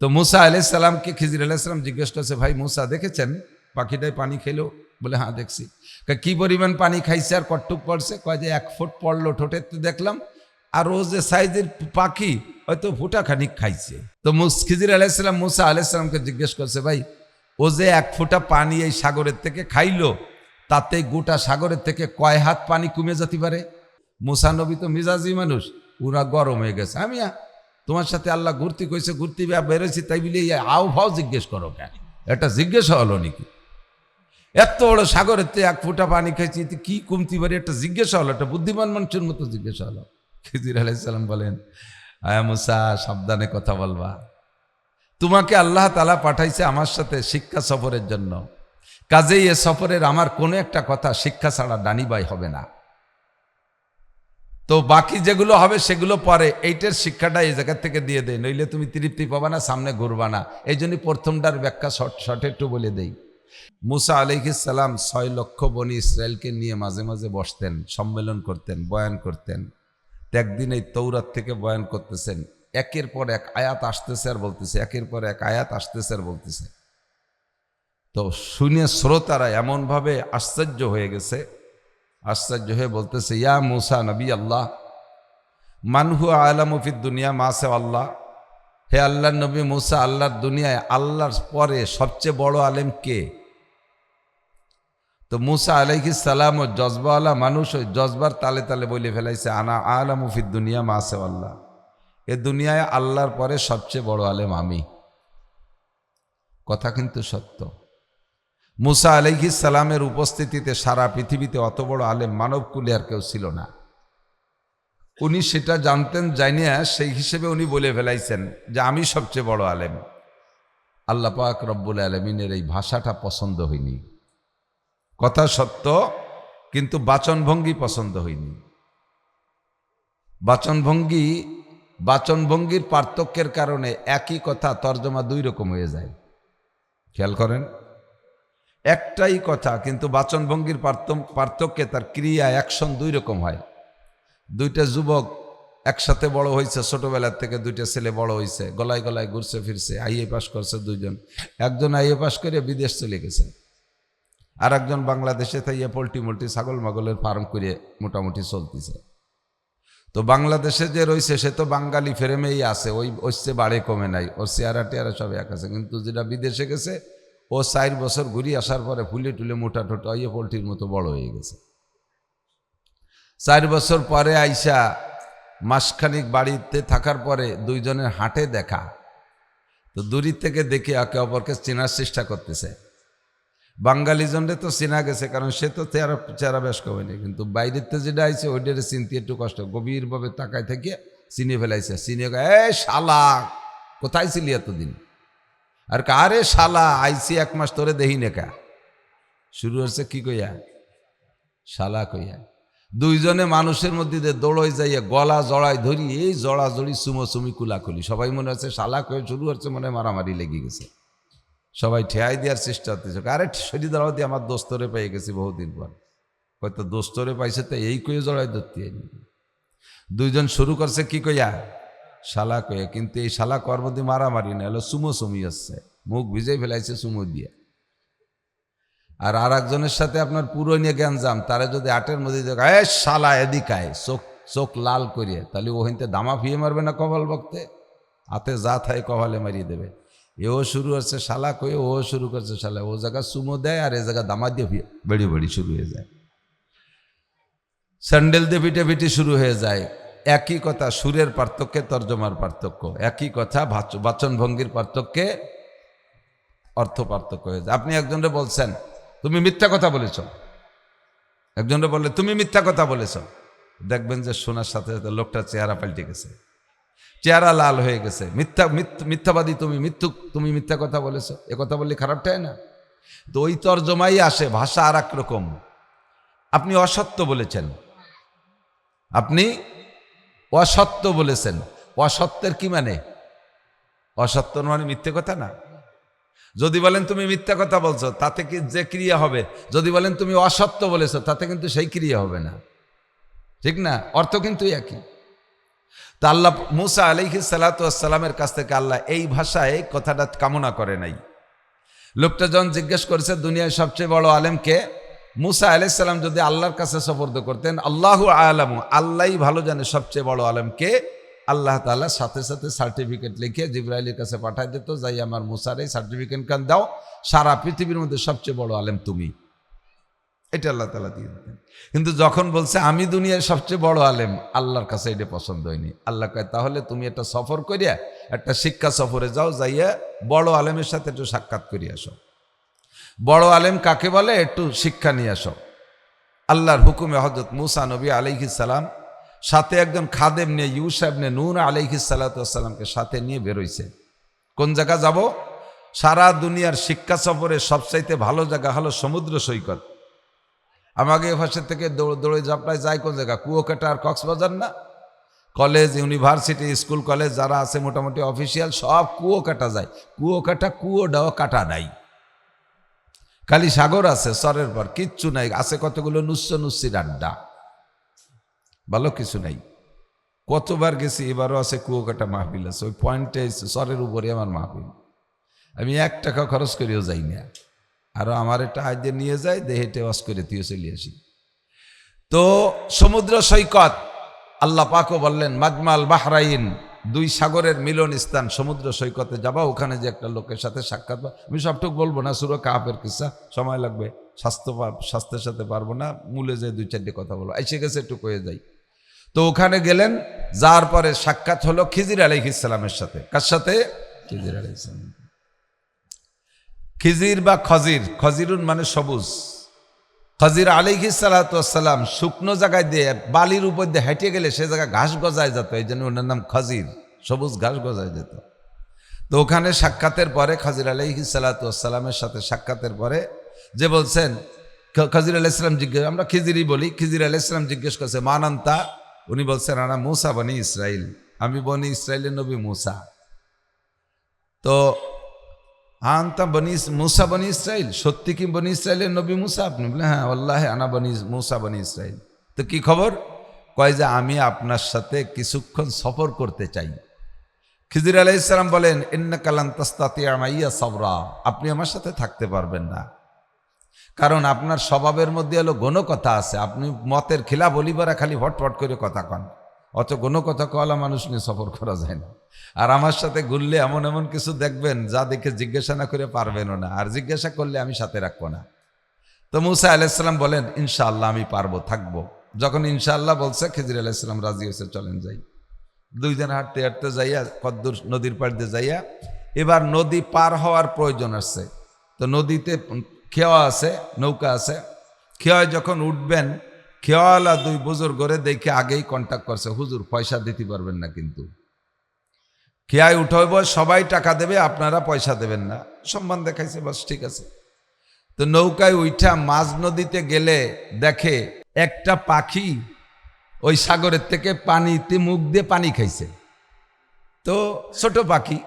তো মুসা আলাইহিস সালামকে খিজির আলাইহিস সালাম জিজ্ঞেস করছে, ভাই মুসা দেখেছেন পাখিটাই পানি খেলো? বলে হ্যাঁ দেখছি। কি পরিমাণ পানি খাইছে আর কটটুক পড়ছে? কয় যে 1 ফুট পড়লো ঠোঁটের, দেখলাম। আর ও যে সাইজের পাখি হয়তো ফুটা খানিক খাইছে। তো খিজির আলাইহিস সালাম মুসা আলাইহিস সালামকে জিজ্ঞেস করছে, ভাই ও যে 1 ফুটা পানি এই সাগরের থেকে খাইলো, তাতে গোটা সাগরের থেকে কয় হাত পানি কমে যেতে পারে? মুসা নবী তো মিজাজি মানুষ, পুরা গরম হয়ে গেছে। আমি তোমার সাথে আল্লাহ ঘুরতে কইছে, ঘুরতে বেরোছি, তাই বলে আও ভাও জিজ্ঞেস করো কেন? এটা জিজ্ঞেস হলো নাকি? এত বড় সাগরের থেকে 1 ফুটা পানি খাইছি, কি কমতি পারে? একটা জিজ্ঞেস হলো, একটা বুদ্ধিমান মানুষের মতো জিজ্ঞেস হলো। খিজির আলাইহিস সালাম বলেন, আয়া মুসা সাবধানে কথা বলবা, তোমাকে আল্লাহ তাআলা পাঠাইছে আমার সাথে শিক্ষা সফরের জন্য। কাজেই এ সফরের আমার কোনো একটা কথা শিক্ষা ছাড়া ডানিবাই হবে না। তো বাকি যেগুলো হবে সেগুলো পরে, এইটার শিক্ষাটা এই জায়গা থেকে দিয়ে দেয়, নইলে তুমি তৃপ্তি পাবা না, সামনে ঘুরবা না। এই জন্য প্রথমটার ব্যাখ্যা শর্টে একটু বলে দেই। মুসা আলাইহিস সালাম 6 লক্ষ বনি ইসরায়েলকে নিয়ে মাঝে মাঝে বসতেন, সম্মেলন করতেন, বয়ান করতেন। একদিন এই তৌরাত থেকে বয়ান করতেছেন, একের পর এক আয়াত আসতেছে আর বলতেছে, একের পর এক আয়াত আসতেছে আর বলতেছে। তো শুনে শ্রোতারা এমনভাবে আশ্চর্য হয়ে গেছে, আশ্চর্য হয়ে বলতেছে, ইয়া মুসা নবী আল্লাহ, মানহু আলামু ফিদ দুনিয়া মাসে আল্লাহ, হে আল্লাহর নবী মুসা, আল্লাহর দুনিয়ায় আল্লাহর পরে সবচেয়ে বড় আলেম কে? তো মুসা আলাইহিস সালাম ও জজবাওয়ালা মানুষ, ওই জজবার তালে তালে বলে ফেলাইছে, আনা আলামু ফিদ দুনিয়া মাসে আল্লাহ, এ দুনিয়ায় আল্লাহর পরে সবচেয়ে বড় আলেম আমি। কথা কিন্তু সত্য। মুসা আলাইহিস সালামের উপস্থিতিতে সারা পৃথিবীতে অত বড় আলেম মানবকুলে আর কেউ ছিল না। উনি সেটা জানতেন, জানিয়া সেই হিসেবে উনি বলে ফেলাইছেন যে আমি সবচেয়ে বড় আলেম। আল্লাহ পাক রব্বুল আলামিনের এই ভাষাটা পছন্দ হয়নি। কথা সত্য, কিন্তু বাচনভঙ্গি পছন্দ হয়নি। বাচনভঙ্গির পার্থক্যের কারণে একই কথা তর্জমা 2 রকম হয়ে যায়। খেয়াল করেন, একটাই কথা কিন্তু বাচনভঙ্গির পার্থক্যে তার ক্রিয়া অ্যাকশন 2 রকম হয়। 2টা যুবক একসাথে বড় হয়েছে, ছোটবেলার থেকে 2টা ছেলে বড় হয়েছে, গলায় গলায় ঘুরছে ফিরছে, আইএ পাস করছে 2জন। একজন আইএ পাস করে বিদেশ চলে গেছে, আর একজন বাংলাদেশে তাইয়া পোল্ট্রি মোল্ট্রি ছাগল মাগলের ফার্ম করে মোটামুটি চলতেছে। তো বাংলাদেশে যে রয়েছে সে তো বাঙালি ফ্রেমেই আছে, ওইসে বাড়ে কমে নাই, ওর চেয়ারা টেয়ারা সব এক আছে। কিন্তু যেটা বিদেশে গেছে, ও 4 বছর ঘুরে আসার পরে ফুলে টুলে মোটা টোটা হইয়ে পোল্ট্রির মতো বড় হয়ে গেছে। 4 বছর পরে আইসা মাসখানিক বাড়িতে থাকার পরে 2 জনের হাটে দেখা। তো দূরের থেকে দেখে একে অপরকে চেনার চেষ্টা করতেছে। বাঙালি জনরে তো চেনা গেছে, কারণ সে তো চেহারা বেশ কমেনি, কিন্তু বাইরের তো যেটা আইছে ওইটারে চিনতে একটু কষ্ট। গভীরভাবে তাকায় থেকে চিনে ফেলাইছে। চিনে এ শালা, কোথায় ছিলি এতদিন? আর আরে শালা, আইসি 1 মাস তোরে দেহি নেকা। শুরু হচ্ছে কি কইয়া? শালা কইয়া। 2 জনে মানুষের মধ্যে দৌড়ই যাইয়া গলা জড়াই ধরি, এই জড়াজড়ি চুমোচুমি কুলাকুলি। সবাই মনে হচ্ছে শালা কয়ে শুরু হচ্ছে, মনে মারামারি লেগে গেছে। সবাই ঠেয়াই দেওয়ার চেষ্টা করতেছে, আরে শরীর দাঁড়াও দিয়ে আমার দোস্তরে পেয়ে গেছি বহুদিন পর। হয়তো দোস্তরে পাইছে তো এই কয়ে জড়াই ধরতে। 2 জন শুরু করছে কি কইয়া? শালা কয়ে। কিন্তু এই শালা কর্ম দিয়ে মারামারি না, হলো চুমোচুমি আসছে, মুখ ভিজেই ফেলাইছে চুমো দিয়ে। আর একজনের সাথে আপনার পুরো নিয়ে জ্ঞানজাম, তারা যদি 8-এর মধ্যে দেখ এ শালা এদিকায়, চোখ লাল করিয়ে, তাহলে ও হিনতে দামা ফিয়ে মারবে না কপাল বক্তে? হাতে যা থাকে কপালে মারিয়ে দেবে। এও শুরু হচ্ছে শালা কয়ে, ও শুরু করছে শালা। ও জায়গা চুমো দেয় আর এ জায়গা দামা দিয়ে বেড়ি বেড়ি শুরু হয়ে যায়, স্যান্ডেল দিয়ে পিটে পিটি শুরু হয়ে যায়। একই কথা, সুরের পার্থক্যে তর্জমার পার্থক্য, একই কথা বাচনভঙ্গির পার্থক্যে অর্থ পার্থক্য হয়ে যায়। আপনি একজনকে বলছেন তুমি মিথ্যা কথা বলেছ, একজনকে বললে তুমি মিথ্যা কথা বলেছ, দেখবেন যে শোনার সাথে সাথে লোকটার চেহারা পাল্টে গেছে, চেহারা লাল হয়ে গেছে। মিথ্যাবাদী তুমি মিথ্যা কথা বলেছ, এ কথা বললে খারাপটাই না? তো ওই তর্জমাই আসে, ভাষা আর এক রকম। আপনি অসত্য বলেছেন, আপনি অসত্য বলেছেন। অসত্যের কি মানে? অসত্য মানে মিথ্যে কথা না। যদি বলেন তুমি মিথ্যা কথা বলছো, তাতে কি যে ক্রিয়া হবে, যদি বলেন তুমি অসত্য বলেছো, তাতে কিন্তু সেই ক্রিয়া হবে না, ঠিক না? অর্থ কিন্তু একই। তা আল্লাহ মুসা আলাইহিস সালাতু ওয়াস সালামের কাছ থেকে আল্লাহ এই ভাষায় কথাটা কামনা করে নাই। লোকটা যখন জিজ্ঞেস করেছে দুনিয়ায় সবচেয়ে বড় আলেম কে, মুসা আলাইহিস সালাম যদি আল্লাহর কাছে সুপর্দ করতেন, আল্লাহু আ'লামু, আল্লাহই ভালো জানে সবচেয়ে বড় আলেম কে, আল্লাহ তাআলা সাথে সাথে সার্টিফিকেট লিখে জিবরাইলের কাছে পাঠায় দিত, যাই আমার মুসার এই সার্টিফিকেট কান দাও, সারা পৃথিবীর মধ্যে সবচেয়ে বড় আলেম তুমি। এটা আল্লাহ তাআলা দিয়ে দিতেন। কিন্তু যখন বলছে আমি দুনিয়ায় সবচেয়ে বড় আলেম, আল্লাহর কাছে এটা পছন্দ হয়নি। আল্লাহ কয় তাহলে তুমি একটা সফর করিয়া, একটা শিক্ষা সফরে যাও, যাইয়া বড় আলেমের সাথে একটু সাক্ষাৎ করিয়া আসো। বড় আলেম কাকে বলে একটু শিক্ষা নিয়ে আসো। আল্লাহর হুকুমে হযরত মুসা নবী আলাইহিস সালাম সাথে একজন খাদেম নিয়ে ইউসা ইবনে নূন আলাইহিস সালাতু ওয়াস সালামকে সাথে নিয়ে বেরোইছে। কোন জায়গা যাব? সারা দুনিয়ার শিক্ষা সফরে সবচাইতে ভালো জায়গা হলো সমুদ্র সৈকত। আমাকে এপাশের থেকে দৌড়ে ঝাপটায় যায় কোন জায়গা? কুয়াকাটা আর কক্সবাজার না? কলেজ, ইউনিভার্সিটি, স্কুল কলেজ যারা আছে মোটামুটি অফিসিয়াল সব কুয়াকাটা যায়। কুয়াকাটা কুয়োডাও কাটা নাই, খালি সাগর আছে সরের পর, কিচ্ছু নাই। আছে কতগুলো নুসির আড্ডা, ভালো কিছু নাই। কতবার গেছি, এবারও আছে কুয়াকাটা মাহফিল আছে, ওই পয়েন্টে সরের উপরে আমার মাহফিল। আমি 1 টাকা খরচ করেও যাই না, আরো আমার একটা আইডিয়া নিয়ে যায়, দেহেটে ওয়াশ করে তুইও চলে আসি। তো সমুদ্র সৈকত, আল্লাহ পাকও বললেন মাজমাল বাহরাইন, 2 সাগরের মিলন স্থান সমুদ্র সৈকতে যাবা, ওখানে যে একটা লোকের সাথে সাক্ষাৎ। আমি সবটুকু বলবো না, সূরা কাহাফের কিসসা, সময় লাগবে, স্বাস্থ্যের সাথে পারবো না, মূলে যে 2-4টে কথা বলবো, এসে গেছে একটু কয়ে যাই। তো ওখানে গেলেন, যার পরে সাক্ষাৎ হলো খিজির আলাইহিস সালামের সাথে। কার সাথে? খিজির আলাইহিস সালাম। খিজির বা খজির, খজিরুন মানে সবুজ। খজির আলাইহিস সালাতু ওয়াস সালাম শুকনো জায়গায় দিয়ে বালির উপর দিয়ে হেঁটে গেলে সে জায়গায় ঘাস গজায় যেত, এই জন্য ওনার নাম খজির, সবুজ ঘাস গজায় যেত। তো ওখানে সাক্ষাতের পরে খজির আলাইহিস সালাতু ওয়াস সালামের সাথে সাক্ষাতের পরে যে বলছেন, খজির আলাইহিস সালাম জিজ্ঞেস, আমরা খিজিরই বলি, খিজির আলাইহিস সালাম জিজ্ঞেস করছে মান আনতা, উনি বলছেন আনা মুসা বনি ইসরাইল, আমি বনি ইসরাইলের নবী মুসা। তো আনতা বনি মুসা বনি ইসরাইল, সত্যি কি বনি ইসরাইলের নবী মুসা? আপনি বলে হ্যাঁ আল্লাহ আনা বনি মুসা বনি ইসরাইল। তো কি খবর? কয় যে আমি আপনার সাথে কিছুক্ষণ সফর করতে চাই। খিজির আলাইহিস সালাম বলেন ইন্নাকা লান তাস্তাতিয়া মাইয়া সাবরা, আপনি আমার সাথে থাকতে পারবেন না, কারণ আপনার স্বভাবের মধ্যে হলো গণকথা আছে, আপনি মতের খিলা বলিবারা খালি ফটফট করে কথা কন, অত গণকথা কওয়ালা মানুষ নিয়ে সফর করা যায় না। আর আমার সাথে ঘুরলে এমন এমন কিছু দেখবেন যা দেখে জিজ্ঞাসা না করে পারবেনও না, আর জিজ্ঞাসা করলে আমি সাথে রাখবো না। তো মুসা আলাইহিস সালাম বলেন ইনশাআল্লাহ আমি পারবো, থাকবো। যখন ইনশাআল্লাহ বলছে, খিজির আলাইহিস সালাম রাজি হয়েছে, চলেন যাই। 2 জন হাঁটতে হাঁটতে যাইয়া কদ্দুর নদীর পাড় দিয়ে যাইয়া, এবার নদী পার হওয়ার প্রয়োজন আসছে। তো নদীতে খেওয়া আছে, নৌকা আছে, খেওয়ায় যখন উঠবেন, খেওয়ালা 2 বুজুর্গরে দেখে আগেই কন্ট্যাক্ট করছে, হুজুর পয়সা দিতে পারবেন না, কিন্তু খেয়ায় উঠাইব, সবাই টাকা দেবে, আপনারা পয়সা দেবেন না, সম্মান দেখাইছে, বাস ঠিক আছে। তো নৌকায় উঠা মাঝ নদীতে গেলে দেখে একটা পাখি ওই সাগরের থেকে পানিতে মুখ দিয়ে পানি খাইছে। তো ছোট পাখি,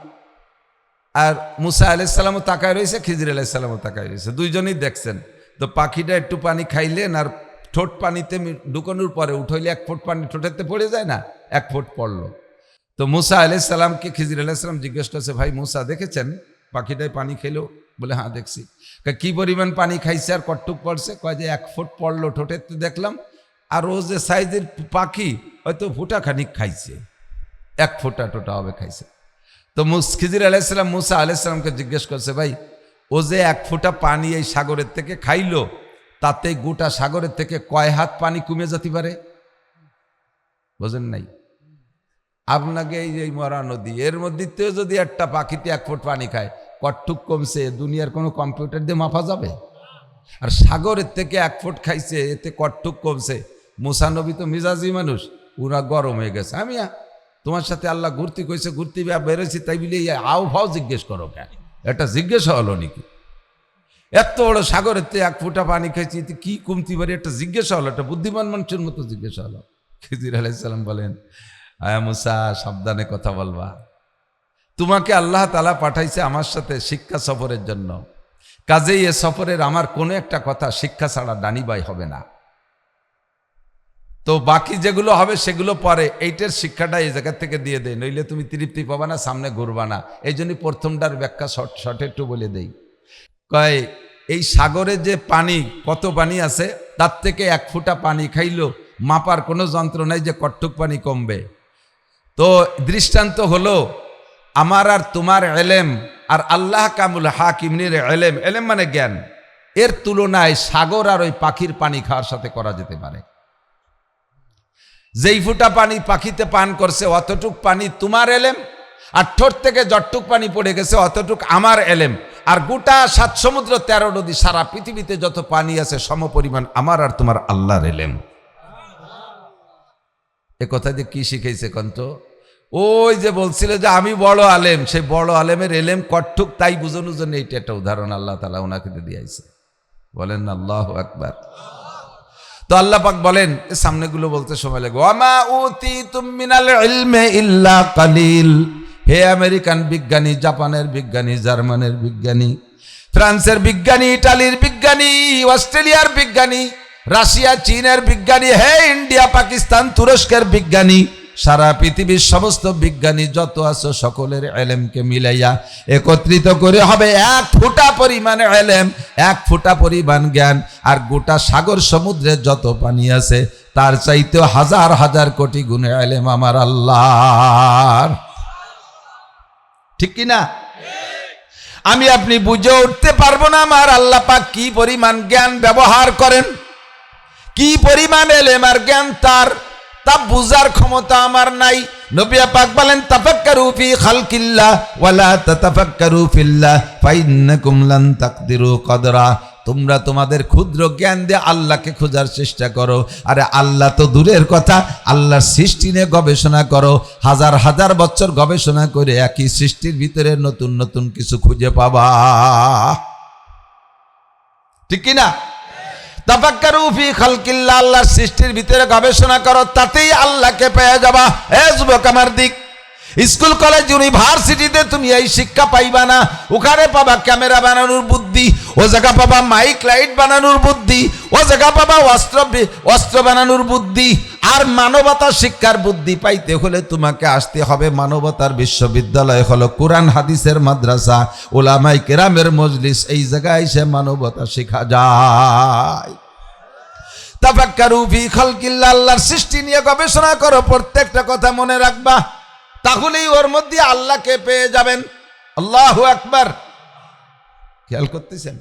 আর মুসা আলাইহিস সালামও তাকায় রয়েছে, খিজির আলাইহিস সালামও তাকায় রয়েছে, 2 জনই দেখছেন। তো পাখিটা একটু পানি খাইলেন, আর ঠোঁট পানিতে ঢুকানোর পরে উঠাইলে 1 ফুট পানি ঠোঁটেতে পড়ে যায় না, 1 ফুট পড়লো। তো মুসা আলাইহিস সালামকে খিজির আলাইহিস সালাম জিজ্ঞেস করছে, ভাই মুসা দেখেছেন পাখিটায় পানি খেলো? বলে হ্যাঁ দেখছি। কি পরিমাণ পানি খাইছে আর কটটুক পড়ছে? কয় যে 1 ফুট পড়লো ঠোঁটেতে দেখলাম, আর ও যে সাইজের পাখি হয়তো ফুটা খানিক খাইছে, 1 ফুটা টোটা হবে খাইছে। তো খিজির আলাইহিস সালাম মুসা আলাইহিস সালামকে জিজ্ঞেস করছে, ভাই ও যে 1 ফুটা পানি এই সাগরের থেকে খাইলো, তাতে গোটা সাগরের থেকে কয় হাত পানি কমে যেতে পারে? বোঝেন নাই? আপনাকে এই মরা নদী, এর মধ্যে যদি একটা পাখিতে 1 ফুট পানি খায়, কটটুক কমছে দুনিয়ার কোনো কম্পিউটার দিয়ে মাপা যাবে? আর সাগরের থেকে 1 ফুট খাইছে, এতে কটটুক কমছে। মুসা নবী তো মিজাজি মানুষ, পুরা গরম হয়ে গেছে। আমি তোমার সাথে আল্লাহ ঘুরতে কইছে, ঘুরতে বেরোছি, তাই বলে আও ভাও জিজ্ঞেস করো কেন? এটা জিজ্ঞাসা হলো নাকি? এত বড় সাগরের থেকে 1 ফুটা পানি খাইছি, এতে কি কমতি পারে? একটা জিজ্ঞাসা হলো, একটা বুদ্ধিমান মানুষের মতো জিজ্ঞাসা হলো। খিজির আলাইহিস সালাম বলেন, আয়া মুসা সাবধানে কথা বলবা, তোমাকে আল্লাহ তাআলা পাঠাইছে আমার সাথে শিক্ষা সফরের জন্য, কাজেই এ সফরের আমার কোনো একটা কথা শিক্ষা ছাড়া ডানিবাই হবে না। তো বাকি যেগুলো হবে সেগুলো পরে, এইটার শিক্ষাটা এই জায়গা থেকে দিয়ে দেয়, নইলে তুমি তৃপ্তি পাবা না, সামনে ঘুরবা না। এই জন্যই প্রথমটার ব্যাখ্যা শর্টে একটু বলে দেই। কয় এই সাগরে যে পানি, কত পানি আছে, তার থেকে 1 ফুটা পানি খাইলো মাপার কোনো যন্ত্র নাই যে কট্টুক পানি কমবে। তো দৃষ্টান্ত হলো আমার আর তোমার এলেম আর আল্লাহ কামুল হাকিমিনের এলেম, এলেম মানে জ্ঞান, এর তুলনায় সাগর আর ওই পাখির পানি খাওয়ার সাথে করা যেতে পারে। যেই ফুটা পানি পাখিতে পান করছে অতটুক পানি তোমার এলেম, আর ঠোঁট থেকে যতটুক পানি পড়ে গেছে অতটুক আমার এলেম। আর গোটা 7 সমুদ্র 13 নদী সারা পৃথিবীতে যত পানি আছে সমপরিমাণ আমার আর তোমার আল্লাহর এলেম। এ কথা দিয়ে কি শিখাইছে কন্ত? ওই যে বলছিল যে আমি বড় আলেম, সেই বড় আলেমের এলেম কট্টুক তাই বুঝানোর জন্য এইটা একটা উদাহরণ আল্লাহ তাআলা ওনাকে দিয়েছে। বলেন না আল্লাহু আকবার। তো আল্লাহ পাক বলেন, সামনেগুলো বলতে সময় লাগে, ওয়ামা উতিতুম মিনাল ইলমি ইল্লা কালিল। হে আমেরিকান বিজ্ঞানী, জাপানের বিজ্ঞানী, জার্মানের বিজ্ঞানী, ফ্রান্সের বিজ্ঞানী, ইটালির বিজ্ঞানী, অস্ট্রেলিয়ার বিজ্ঞানী, রাশিয়া চীনের বিজ্ঞানী, হে ইন্ডিয়া পাকিস্তান তুরস্কের বিজ্ঞানী, সারা পৃথিবীর সমস্ত বিজ্ঞানী যত আছো সকলের এলেমকে মিলাইয়া একত্রিত করে হবে 1 ফুটা পরিমাণ এলেম, 1 ফুটা পরিমাণ জ্ঞান। আর গোটা সাগর সমুদ্রের যত পানি আছে তার চাইতেও হাজার হাজার কোটি গুণে এলেম আমার আল্লাহর। ঠিক কি না? আমি আপনি বুঝে উঠতে পারবো না আমার আল্লাহ পাক কি পরিমাণ জ্ঞান ব্যবহার করেন, কি পরিমাণ এলেম আর জ্ঞান তার, তা বুঝার ক্ষমতা আমার নাই। নবী পাক বলেন, তাফাক্কারু ফি খালকিল্লাহ ওয়ালা তাতাফাক্কারু ফিল্লাহ ফাইন্নাকুম লান তাকদিরু কদরা। তোমরা তোমাদের ক্ষুদ্র জ্ঞান দিয়ে আল্লাহকে খোঁজার চেষ্টা করো, আরে আল্লাহ তো দূরের কথা, আল্লাহর সৃষ্টি নিয়ে গবেষণা করো, হাজার হাজার বছর গবেষণা করে একই সৃষ্টির ভিতরে নতুন নতুন কিছু খুঁজে পাবা। ঠিক কি না? তাফাক্কারু ফি খালকিল্লাহ, আল্লাহর সৃষ্টির ভিতরে গবেষণা করো, তাতেই আল্লাহকে পেয়ে যাবা। এ যুবক আমার দিক, স্কুল কলেজ ইউনিভার্সিটিতে তুমি এই শিক্ষা পাইবা না। ওখানে পাবা ক্যামেরা বানানোর বুদ্ধি, ও জায়গা পাবা মাইক লাইট বানানোর বুদ্ধি, ও জায়গা পাবা অস্ত্র বানানোর বুদ্ধি। আর মানবতা শিক্ষার বুদ্ধি পাইতে হলে তোমাকে আসতে হবে মানবতার বিশ্ববিদ্যালয়, হলো কোরআন হাদিসের মাদ্রাসা, উলামায়ে কেরামের মজলিস। এই জায়গায় এসে মানবতা শেখা যায়। তাফাক্কারু ফি খালকিল্লাহ, আল্লাহর সৃষ্টি নিয়ে গবেষণা করো, প্রত্যেকটা কথা মনে রাখবা, তাহলেই ওর মধ্যে আল্লাহকে পেয়ে যাবেন। আল্লাহু আকবার। খেয়াল করতেছেন,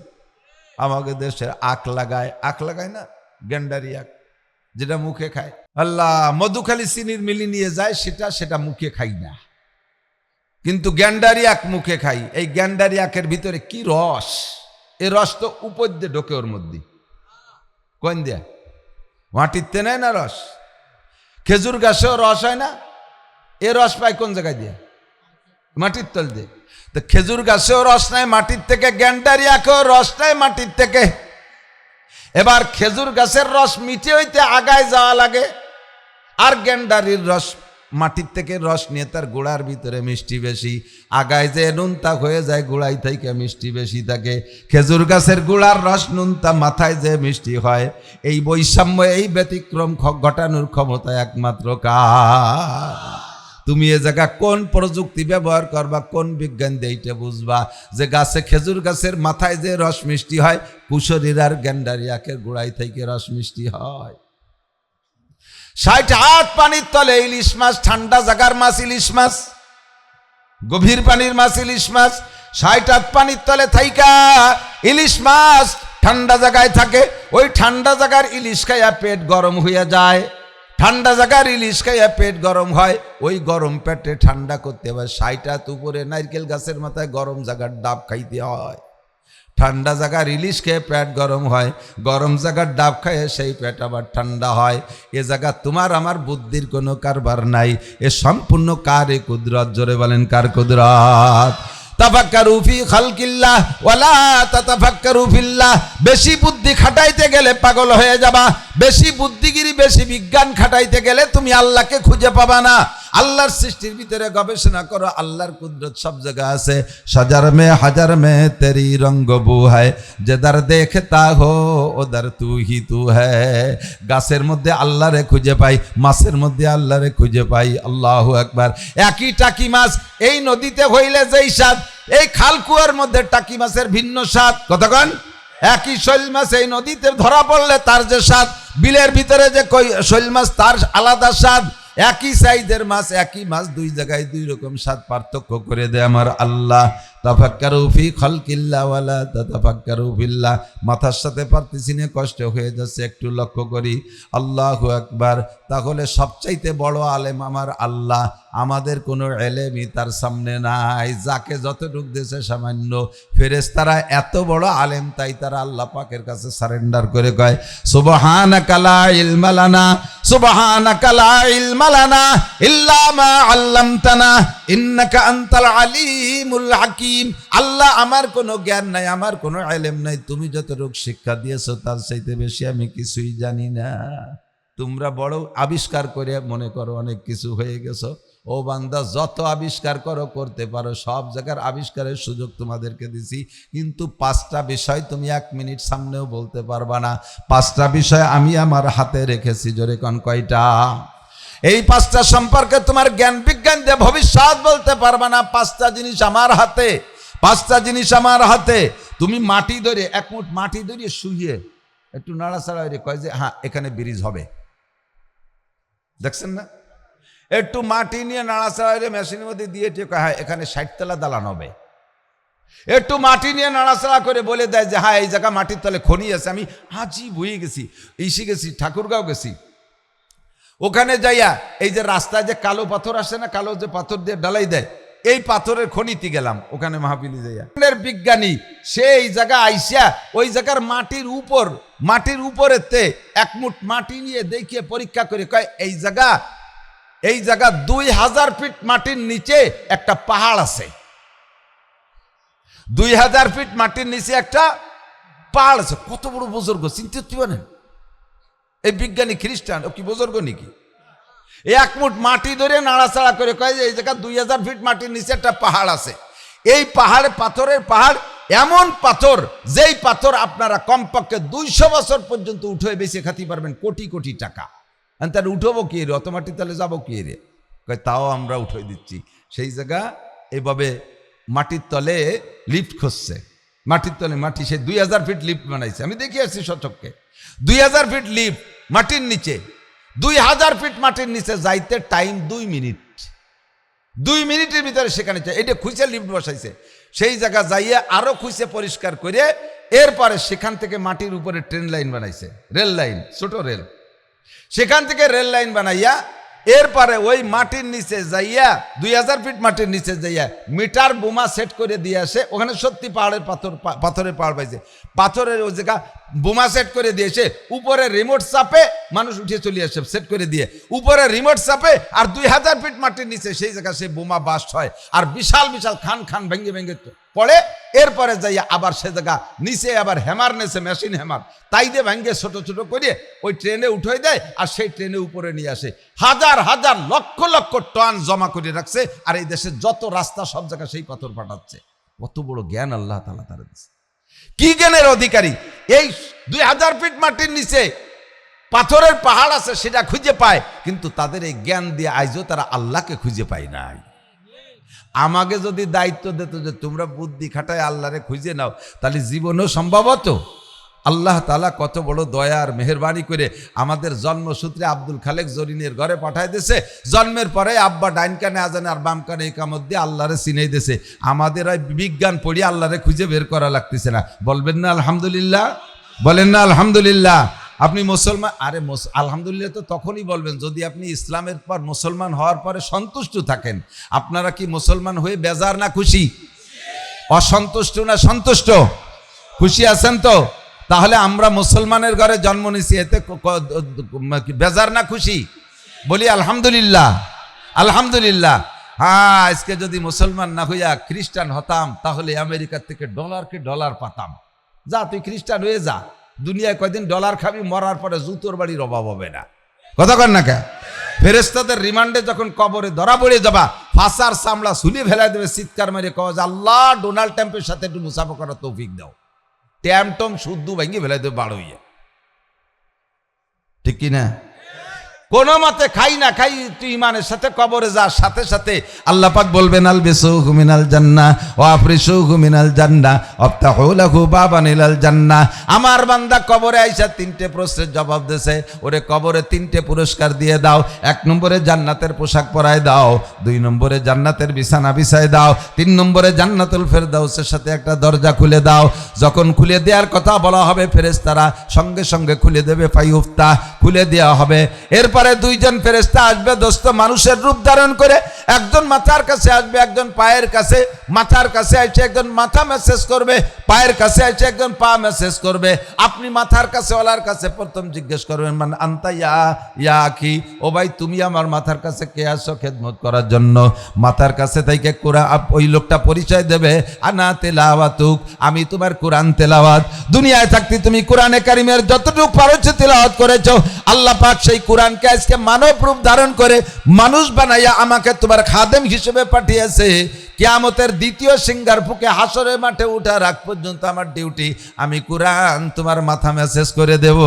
আমাদের দেশে আখ লাগায় না, গেন্ডারি আখ, যেটা মুখে খায়। আল্লাহ, মধু খালি চিনির মিলি নিয়ে যায়, সেটা মুখে খাই না, কিন্তু গ্যান্ডারি আখ মুখে খাই। এই গ্যান্ডারি আখের ভিতরে কি রস, এই রস তো উপর দিয়ে ঢোকে ওর মধ্যে। কোন দিয়া? মাটিতে নেয় না রস। খেজুর গাছেও রস হয় না, এ রস পায় কোন জায়গায় দিয়ে? মাটির তল দিয়ে। তো খেজুর গাছেও রস নেয় মাটির থেকে, গ্যান্ডারি আখেও রস নেয় মাটির থেকে। এবার খেজুর গাছের রস মিঠে হইতে আগায় যাওয়া লাগে, আর গ্যান্ডারির রস মাটির থেকে রস নিয়ে তার গোড়ার ভিতরে মিষ্টি বেশি, আগায় যে নুনতা হয়ে যায়, গোড়াই থেকে মিষ্টি বেশি থাকে। খেজুর গাছের গোড়ার রস নুনতা, মাথায় যে মিষ্টি হয়। এই বৈষম্য, এই ব্যতিক্রম ঘটানোর ক্ষমতা একমাত্র কার? তুমি এ জায়গা কোন প্রযুক্তি ব্যবহার করবা, কোন বিজ্ঞান দিয়ে এইটা বুঝবা যে গাছে, খেজুর গাছের মাথায় যে রস মিষ্টি হয়, কুশরীর আর গ্যান্ডারি আখের গোড়াই থেকে রস মিষ্টি হয়। 60 হাত পানির তলে ইলিশ মাছ, ঠান্ডা জায়গার মাছ ইলিশ মাছ, গভীর পানির মাছ ইলিশ মাছ, 60 হাত পানির তলে থাইকা ইলিশ মাছ ঠান্ডা জায়গায় থাকে। ওই ঠান্ডা জায়গার ইলিশ খাইয়া পেট গরম হইয়া যায়, ঠান্ডা জায়গার ইলিশ খাইয়া পেট গরম হয়। ওই গরম পেটে ঠান্ডা করতে হবে। 60 হাত উপরে নারকেল গাছের মাথায় গরম জায়গার ডাব খাইতে হয়। ঠান্ডা জায়গার ইলিশ খেয়ে পেট গরম হয়, গরম জায়গার ডাব খাইয়ে সেই পেট আবার ঠান্ডা হয়। এ জায়গা তোমার আমার বুদ্ধির কোনো কারবার নাই, এ সম্পূর্ণ কার এ কুদরত? জোরে বলেন, কার কুদরত? তাফাক্কারু ফি খালকিল্লাহ ওয়ালা তাতাফাক্কারু ফিল্লাহ। বেশি বুদ্ধি খাটাইতে গেলে পাগল হয়ে যাবা, বেশি বুদ্ধিগিরি বেশি বিজ্ঞান খাটাইতে গেলে তুমি আল্লাহকে খুঁজে পাবা না। আল্লাহর সৃষ্টির ভিতরে গবেষণা করো, আল্লাহর কুদরত সব জায়গায় আছে। সাজার মে হাজার মে তেরি রঙ্গ বু হ্যায়, যেদার দেখতা হো ওদার তু হি তু হ্যায়। গাছের মধ্যে আল্লাহরে খুঁজে পাই, মাছের মধ্যে আল্লাহরে খুঁজে পাই। আল্লাহু আকবার। একই টাকি মাছ এই নদীতে হইলে যেই স্বাদ, এই খাল কুয়ার মধ্যে টাকি মাছের ভিন্ন স্বাদ। কতক্ষণ? একই শৈল মাছ এই নদীতে ধরা পড়লে তার যে স্বাদ, বিলের ভিতরে যে শৈল মাছ তার আলাদা স্বাদ। একই সাইজের মাছ, একই মাছ দুই জায়গায় দুই রকম স্বাদ পার্থক্য করে দেয় আমার আল্লাহ। তাফাক্কারু ফি খালকিল্লাহ ওয়ালা তাতাফাক্কারু ফিল্লাহ। মাথার সাথে পারতেছি না, কষ্ট হয়ে যাচ্ছে, একটু লক্ষ্য করি। আল্লাহু আকবার। তাহলে সবচাইতে বড় আলেম আমার আল্লাহ, আমাদের কোনো এলেমই তার সামনে নাই। যাকে যতটুক দেশে সামান্য, ফেরেশতারা এত বড় আলেম, তাই তারা আল্লাহ পাকের কাছে সারেন্ডার করে কয় সুবহানাকা লা ইলমা লানা, সুবহানাকা লা ইলমা লানা ইল্লা মা আল্লামতানা ইন্নাকা আনতাল আলিমুল হাকিম। আল্লাহ, আমার কোনো জ্ঞান নাই, আমার কোনো ইলম নাই, তুমি যতটুক শিক্ষা দিয়েছো তার চাইতে বেশি আমি কিছুই জানি না। তোমরা বড় আবিষ্কার করে মনে করো অনেক কিছু হয়ে গেছো। ও বান্দা, যত আবিষ্কার করো করতে পারো, সব জায়গার আবিষ্কারের সুযোগ তোমাদেরকে দিছি, কিন্তু 5টা বিষয় তুমি 1 মিনিট সামনেও বলতে পারবা না। 5টা বিষয় আমি আমার হাতে রেখেছি। জোরে কোন কয়টা? এই 5টা সম্পর্কে তোমার জ্ঞান বিজ্ঞান দিয়ে ভবিষ্যৎ বলতে পারবা না। 5টা জিনিস আমার হাতে, 5টা জিনিস আমার হাতে। তুমি মাটি ধরে, 1 মুঠ মাটি ধরে শুয়ে একটু নাড়াচাড়া রে কয় যে হ্যাঁ এখানে ব্রিজ হবে, দেখছেন না? একটু মাটি নিয়ে নাড়াচাড়া রে মেশিনের মধ্যে দিয়ে হ্যাঁ এখানে 60 তলা দালান হবে। একটু মাটি নিয়ে নাড়াচাড়া করে বলে দেয় যে হ্যাঁ এই জায়গা মাটির তলে খনি আছে। আমি হাজি বয়ে গেছি, ইসি গেছি, ঠাকুরগাঁও গেছি, ওখানে যাইয়া এই যে রাস্তায় যে কালো পাথর আসে না, কালো যে পাথর দিয়ে ডালাই দেয়, এই পাথরের খনিতে গেলাম, ওখানে মাহফিলি যাইয়া বিজ্ঞানী সেই জায়গা আইসা ওই জায়গার মাটির উপরেতে 1 মুঠ মাটি নিয়ে দেখিয়ে পরীক্ষা করে কয় এই জায়গা 2000 ফিট মাটির নিচে একটা পাহাড় আছে। 2000 ফিট মাটির নিচে একটা পাহাড় আছে। কত বড় বুজুর্গ, চিন্তা করতে পারেন? এই বিজ্ঞানী খ্রিস্টান, ও কি বুজুর্গ নাকি? 1 মুঠ মাটি ধরে নাড়াচাড়া করে কয় যে এই জায়গা 2000 ফিট মাটির নিচে একটা পাহাড় আছে। এই পাহাড়ে পাথরের পাহাড়, এমন পাথর যেই পাথর আপনারা কমপক্ষে 200 বছর পর্যন্ত উঠে বেঁচে খাতে পারবেন, কোটি কোটি টাকা। তাহলে উঠবো কি রে, অত মাটি তাহলে যাবো কি রে? কয় তাও আমরা উঠে দিচ্ছি। সেই জায়গা এইভাবে মাটির তলে লিফট খুঁজছে, মাটির তলে মাটি, সে 2000 ফিট লিফট বানাইছে। আমি দেখে আসছি সচক্ষে 2000 ফিট লিফট মাটির নিচে। 2000 ফিট মাটির নিচে যাইতে টাইম 2 মিনিট। 2 মিনিটের ভিতরে সেখানে এটা খুঁজে লিফট বসাইছে। সেই জায়গা যাইয়ে আরো খুঁজে পরিষ্কার করে এরপরে সেখান থেকে মাটির উপরে ট্রেন লাইন বানাইছে, রেল লাইন, ছোট রেল। সেখান থেকে রেল লাইন বানাইয়া এরপরে ওই মাটির নিচে যাইয়া 2000 ফিট মাটির নিচে যাইয়া মিটার বোমা সেট করে দিয়ে আসে। ওখানে সত্যি পাথরের পাহাড় পাইছে, পাথরের ওই জায়গা বোমা সেট করে দিয়েছে। উপরে রিমোট চাপে মানুষ উঠে চলে আসে, সেট করে দিয়ে উপরে রিমোট চাপে, আর 2000 ফিট মাটির নিচে সেই জায়গা সেই বোমা বাস্ট হয়, আর বিশাল বিশাল খান ভেঙে ভেঙে পড়ে। এরপরে যাইয়া আবার সে জায়গা নিচে আবার হ্যামার নেছে, মেশিন হ্যামার, তাই দিয়ে ভেঙে ছোট ছোট করে ওই ট্রেনে উঠে দেয়, আর সেই ট্রেনে উপরে নিয়ে আসে। হাজার হাজার লক্ষ লক্ষ টন জমা করে রাখছে, আর এই দেশের যত রাস্তা সব জায়গায় সেই পাথর পাঠাচ্ছে। কত বড় জ্ঞান আল্লাহ তাআলা তার দিয়েছে! কি জ্ঞানের অধিকারী! এই 2000 ফিট মাটির নিচে পাথরের পাহাড় আছে, সেটা খুঁজে পায়, কিন্তু তাদের এই জ্ঞান দিয়ে আইজও তারা আল্লাহকে খুঁজে পায় নাই। আমাকে যদি দায়িত্ব দিত যে তোমরা বুদ্ধি খাটায় আল্লাহরে খুঁজে নাও, তাহলে জীবনও সম্ভব হতো। আল্লাহ তাআলা কত বড় দয়া আর মেহেরবানি করে আমাদের জন্মসূত্রে আব্দুল খালেক জরিনের ঘরে পাঠায় দিয়েছে। জন্মের পরে আব্বা ডাইন কানে আজানে আর বাম কানে ইকামত দিয়ে আল্লাহরে চিনাই দিয়েছে। আমাদের ওই বিজ্ঞান পড়িয়ে আল্লাহরে খুঁজে বের করা লাগতেছে না। বলবেন না আলহামদুলিল্লাহ? বলেন না আলহামদুলিল্লাহ? আপনি মুসলমান, আরে আলহামদুলিল্লাহ তো তখনই বলবেন যদি আপনি ইসলামের পর মুসলমান হওয়ার পরে সন্তুষ্ট থাকেন। আপনারা কি মুসলমান হয়ে বেজার না খুশি? অসন্তুষ্ট না সন্তুষ্ট? খুশি আছেন তো? তাহলে আমরা মুসলমানের ঘরে জন্ম নিছি, এতে বেজার না খুশি? বলি আলহামদুলিল্লাহ, আলহামদুলিল্লাহ। হ্যাঁ, আজকে যদি মুসলমান না হইয়া খ্রিস্টান হতাম, তাহলে আমেরিকা থেকে ডলারকে ডলার পাতাম। যা তুই খ্রিস্টান হয়ে যা, দুনিয়ায় কয়দিন ডলার খাবি, মরার পরে জুতোর বাড়ির অভাব হবে না। কথা কন না কে? ফেরেশতাদের রিমান্ডে যখন কবরে ধরা পড়ে যাবা, ফাঁসার চামড়া ছুলে ফেলাই দেবে, চিৎকার মেরে কওয়া যে আল্লাহ ডোনাল্ড ট্রাম্পের সাথে একটু মুসাফা করার তৌফিক দাও। ট্যাম শুদ্ধ ভেঙে ফেলাই দেবে বাড় হইয়া। ঠিক কিনা? কোন মতে খাই না খাই তুই ইমানের সাথে কবরে যাওয়ার সাথে সাথে আল্লাহ পাক বলবেন আলবিসুহু মিনাল জান্নাহ ওয়া আফরিশুহু মিনাল জান্নাহ ওয়াফতাহু লাহু বাবান ইলাল জান্নাহ। আমার বান্দা কবরে আইসা তিনটে প্রশ্নের জবাব দিয়েছে, ওরে কবরে তিনটে পুরস্কার দিয়ে দাও। 1 নম্বরে জান্নাতের পোশাক পরায় দাও, 2 নম্বরে জান্নাতের বিছানা বিছায় দাও, 3 নম্বরে জান্নাতুল ফেরদাউসের সাথে একটা দরজা খুলে দাও। যখন খুলে দেওয়ার কথা বলা হবে, ফেরেশতারা সঙ্গে সঙ্গে খুলে দেবে, ফাইউফতা খুলে দেওয়া হবে। এরপরে 2জন ফেরেশতা আসবে দোস্ত, মানুষের রূপ ধারণ করে। একজন মাথার কাছে আসবে, একজন পায়ের কাছে। মাথার কাছে এসে একজন মাথা মেসেজ করবে, পায়ের কাছে এসে একজন পা মেসেজ করবে। আপনি মাথার কাছে ওলার কাছে প্রথম জিজ্ঞেস করবেন, মান আনতা ইয়া আখি, ও ভাই তুমি আমার মাথার কাছে কে আসো খেদমত করার জন্য? মাথার কাছে থেকে ওই লোকটা পরিচয় দেবে, আনা তেলাওয়াতুক, আমি তোমার কোরআন তেলাওয়াত। দুনিয়ায় থাকতে তুমি কোরআনে কারিমের যতটুকু পারছো তেলাওয়াত করেছো। আল্লাহ পাক সেই কোরআনকে আজকে মানব রূপ ধারণ করে মানুষ বানাইয়া আমাকে তোমার খাদেম হিসেবে পাঠিয়েছে। কিয়ামতের দ্বিতীয় সিঙ্গার ফুকে হাসরের মাঠে উঠার আগ পর্যন্ত আমার ডিউটি, আমি কোরআন তোমার মাথা মেসেজ করে দেব।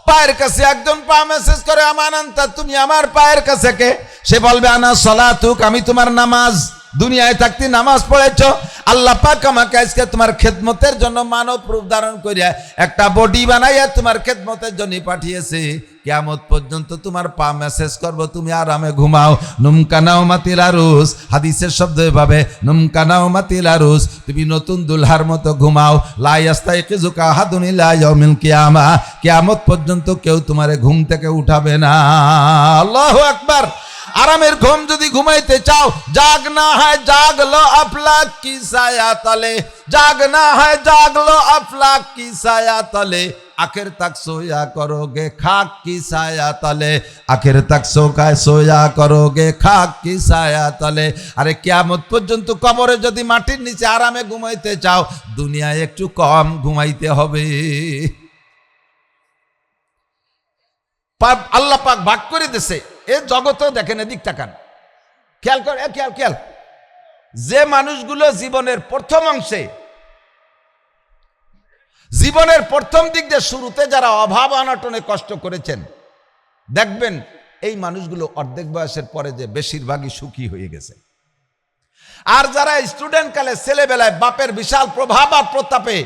পায়ের কাছে একজন পা মেসেজ করে, আমানান্তা তুমি আমার পায়ের কাছে কে? সে বলবে আনা সলাতুক, আমি তোমার নামাজ। দুনিয়ায় থাকতে নামাজ পড়েছো, আল্লাহ পাক আমাকে আজকে তোমার খেদমতের জন্য মানব রূপ ধারণ করিয়া একটা বডি বানাইয়া তোমার খেদমতের জন্য পাঠিয়েছে। কিয়ামত পর্যন্ত তোমার পা মেসেজ করব, তুমি আরামে ঘুমাও। নুমকানাও মাতিল আরুস, হাদিসের শব্দ এভাবে, নুমকানাও মাতিল আরুস, তুমি নতুন দুলহার মতো ঘুমাও। লা ইয়াস্তাইকিজুকা আহাদুন ইলা ইয়াউমিল কিয়ামা, কিয়ামত পর্যন্ত কেউ তোমারে ঘুম থেকে উঠাবে না। আল্লাহু আকবার। আরামের ঘুম যদি ঘুমাইতে চাও, জাগনা হয় জাগলো আফলাক কি ছায়া তলে, জাগনা হয় জাগলো আফলাক কি ছায়া তলে, আখের তক সোয়া করোগে খাক কি ছায়া তলে, আখের তক সোয়া করোগে খাক কি ছায়া তলে। আরে কিয়ামত পর্যন্ত কবরে যদি মাটির নিচে আরামে ঘুমাইতে চাও, দুনিয়ায় একটু কম ঘুমাইতে হবে। আল্লাহ পাক ভাগ করে দিছে এ জগতেও। দেখেন এদিক তাকান, খেয়াল কর, খেয়াল। যে মানুষগুলো জীবনের প্রথম অংশে, জীবনের প্রথম দিক দিয়ে শুরুতে যারা অভাব অনটনে কষ্ট করেছেন, দেখবেন এই মানুষগুলো অর্ধেক বয়সের পরে যে বেশিরভাগই সুখী হয়ে গেছে। আর যারা স্টুডেন্ট কালে ছেলেবেলায় বাপের বিশাল প্রভাব আর প্রতাপে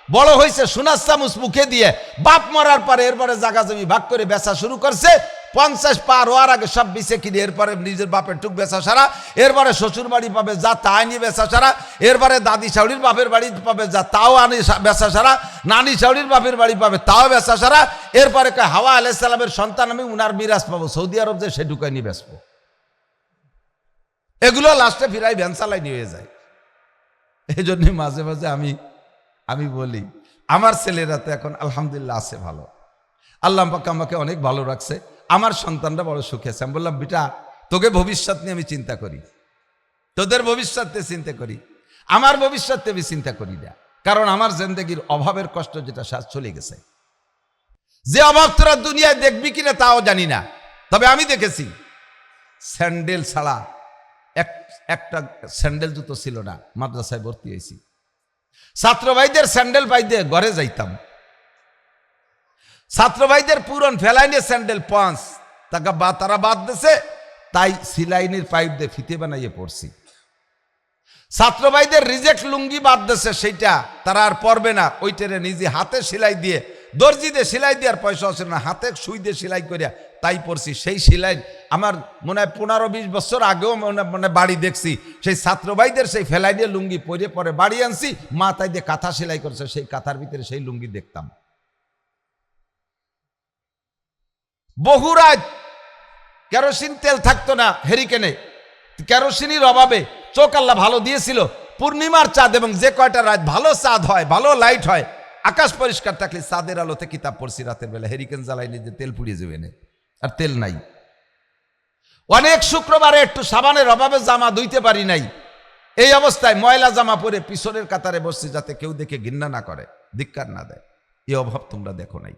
বড় হয়েছে, সোনার চামচ মুখে দিয়ে, বাপ মরার পরে এরপরে জায়গা জমি ভাগ করে বেচা শুরু করছে। 50 পার হওয়ার আগে সব বিছে কিনে এরপরে নিজের বাপের টুক বেচা সারা, এরপরে শ্বশুর বাড়ি পাবে যা তাই নিয়ে বেচা সারা, এরপরে দাদি শাশুড়ির বাপের বাড়ি পাবে যা তাও আনি বেচা সারা, নানি শাশুড়ির বাপের বাড়ি পাবে তাও বেচা সারা। এরপরে হাওয়া আলাইহিস সালামের সন্তান আমি উনার মিরাজ পাবো, সৌদি আরব যে সে ঢুকাই নিয়ে বেচবো। এগুলো লাস্টে ফিরাই ভ্যান চালাই নিয়ে যায়। এই জন্য মাঝে মাঝে আমি বলি, আমার ছেলেরা তো এখন আলহামদুলিল্লাহ আছে ভালো, আল্লাহ পাক আমাকে অনেক ভালো রাখছে, আমার সন্তানরা বড় সুখে আছে। আমি বললাম, বেটা তোকে ভবিষ্যৎ নিয়ে আমি চিন্তা করি, তোদের ভবিষ্যৎ নিয়ে চিন্তা করি, আমার ভবিষ্যৎ নিয়ে আমি চিন্তা করি না। কারণ আমার জিন্দেগির অভাবের কষ্ট যেটা চলে গেছে, যে অভাব তোরা দুনিয়ায় দেখবি কিনা তাও জানি না, তবে আমি দেখেছি স্যান্ডেল ছাড়া একটা স্যান্ডেল জুতো ছিল না। মাদ্রাসায় ভর্তি হয়েছি, ছাত্র ভাইদের স্যান্ডেল পাই দিয়ে ঘরে যাইতাম। ছাত্র ভাইদের পুরন ফেলাইনে স্যান্ডেল 5 টাকা তারা বাদ দিছে, তাই সিলাইনের পাইপ দিয়ে ফিতে বানাইয়ে পড়ছি। ছাত্র ভাইদের রিজেক্ট লুঙ্গি বাদ দিছে, সেইটা তারা আর পরবে না, ওইটারে নিজে হাতে সেলাই দিয়ে, দর্জি দিয়ে সেলাই দেওয়ার পয়সা আছে না, হাতে সুই দিয়ে সেলাই করিয়া তাই পড়ছি। সেই সেলাই আমার মনে হয় 15-20 বছর আগেও মনে বাড়ি দেখছি, সেই ছাত্র ভাইদের সেই ফেলাই দিয়ে লুঙ্গি পরে বাড়ি আনছি, মা তাই দিয়ে কাঁথা সেলাই করছে, সেই কাঁথার ভিতরে সেই লুঙ্গি দেখতাম। বহু রাত কেরোসিন তেল থাকতো না হেরিকেনে, কেরোসিনের অভাবে চোখ আল্লাহ ভালো দিয়েছিল, পূর্ণিমার চাঁদ এবং যে কয়টা রাত ভালো চাঁদ হয়, ভালো লাইট হয়, আকাশ পরিষ্কার থাকলে চাঁদের আলোতে কিতাব পড়ছি রাতের বেলা। হেরিকেন জ্বালাইনি যে তেল পুড়িয়ে যাবে না, আর তেল নাই। অনেক শুক্রবারে একটু সাবানের অভাবে জামা ধুইতে পারি নাই, এই অবস্থায় ময়লা জামা পরে পিছনের কাতারে বসছি যাতে কেউ দেখে ঘৃণা না করে। ধিক্কার না দেয়। এই অভাব তোমরা দেখো নাই।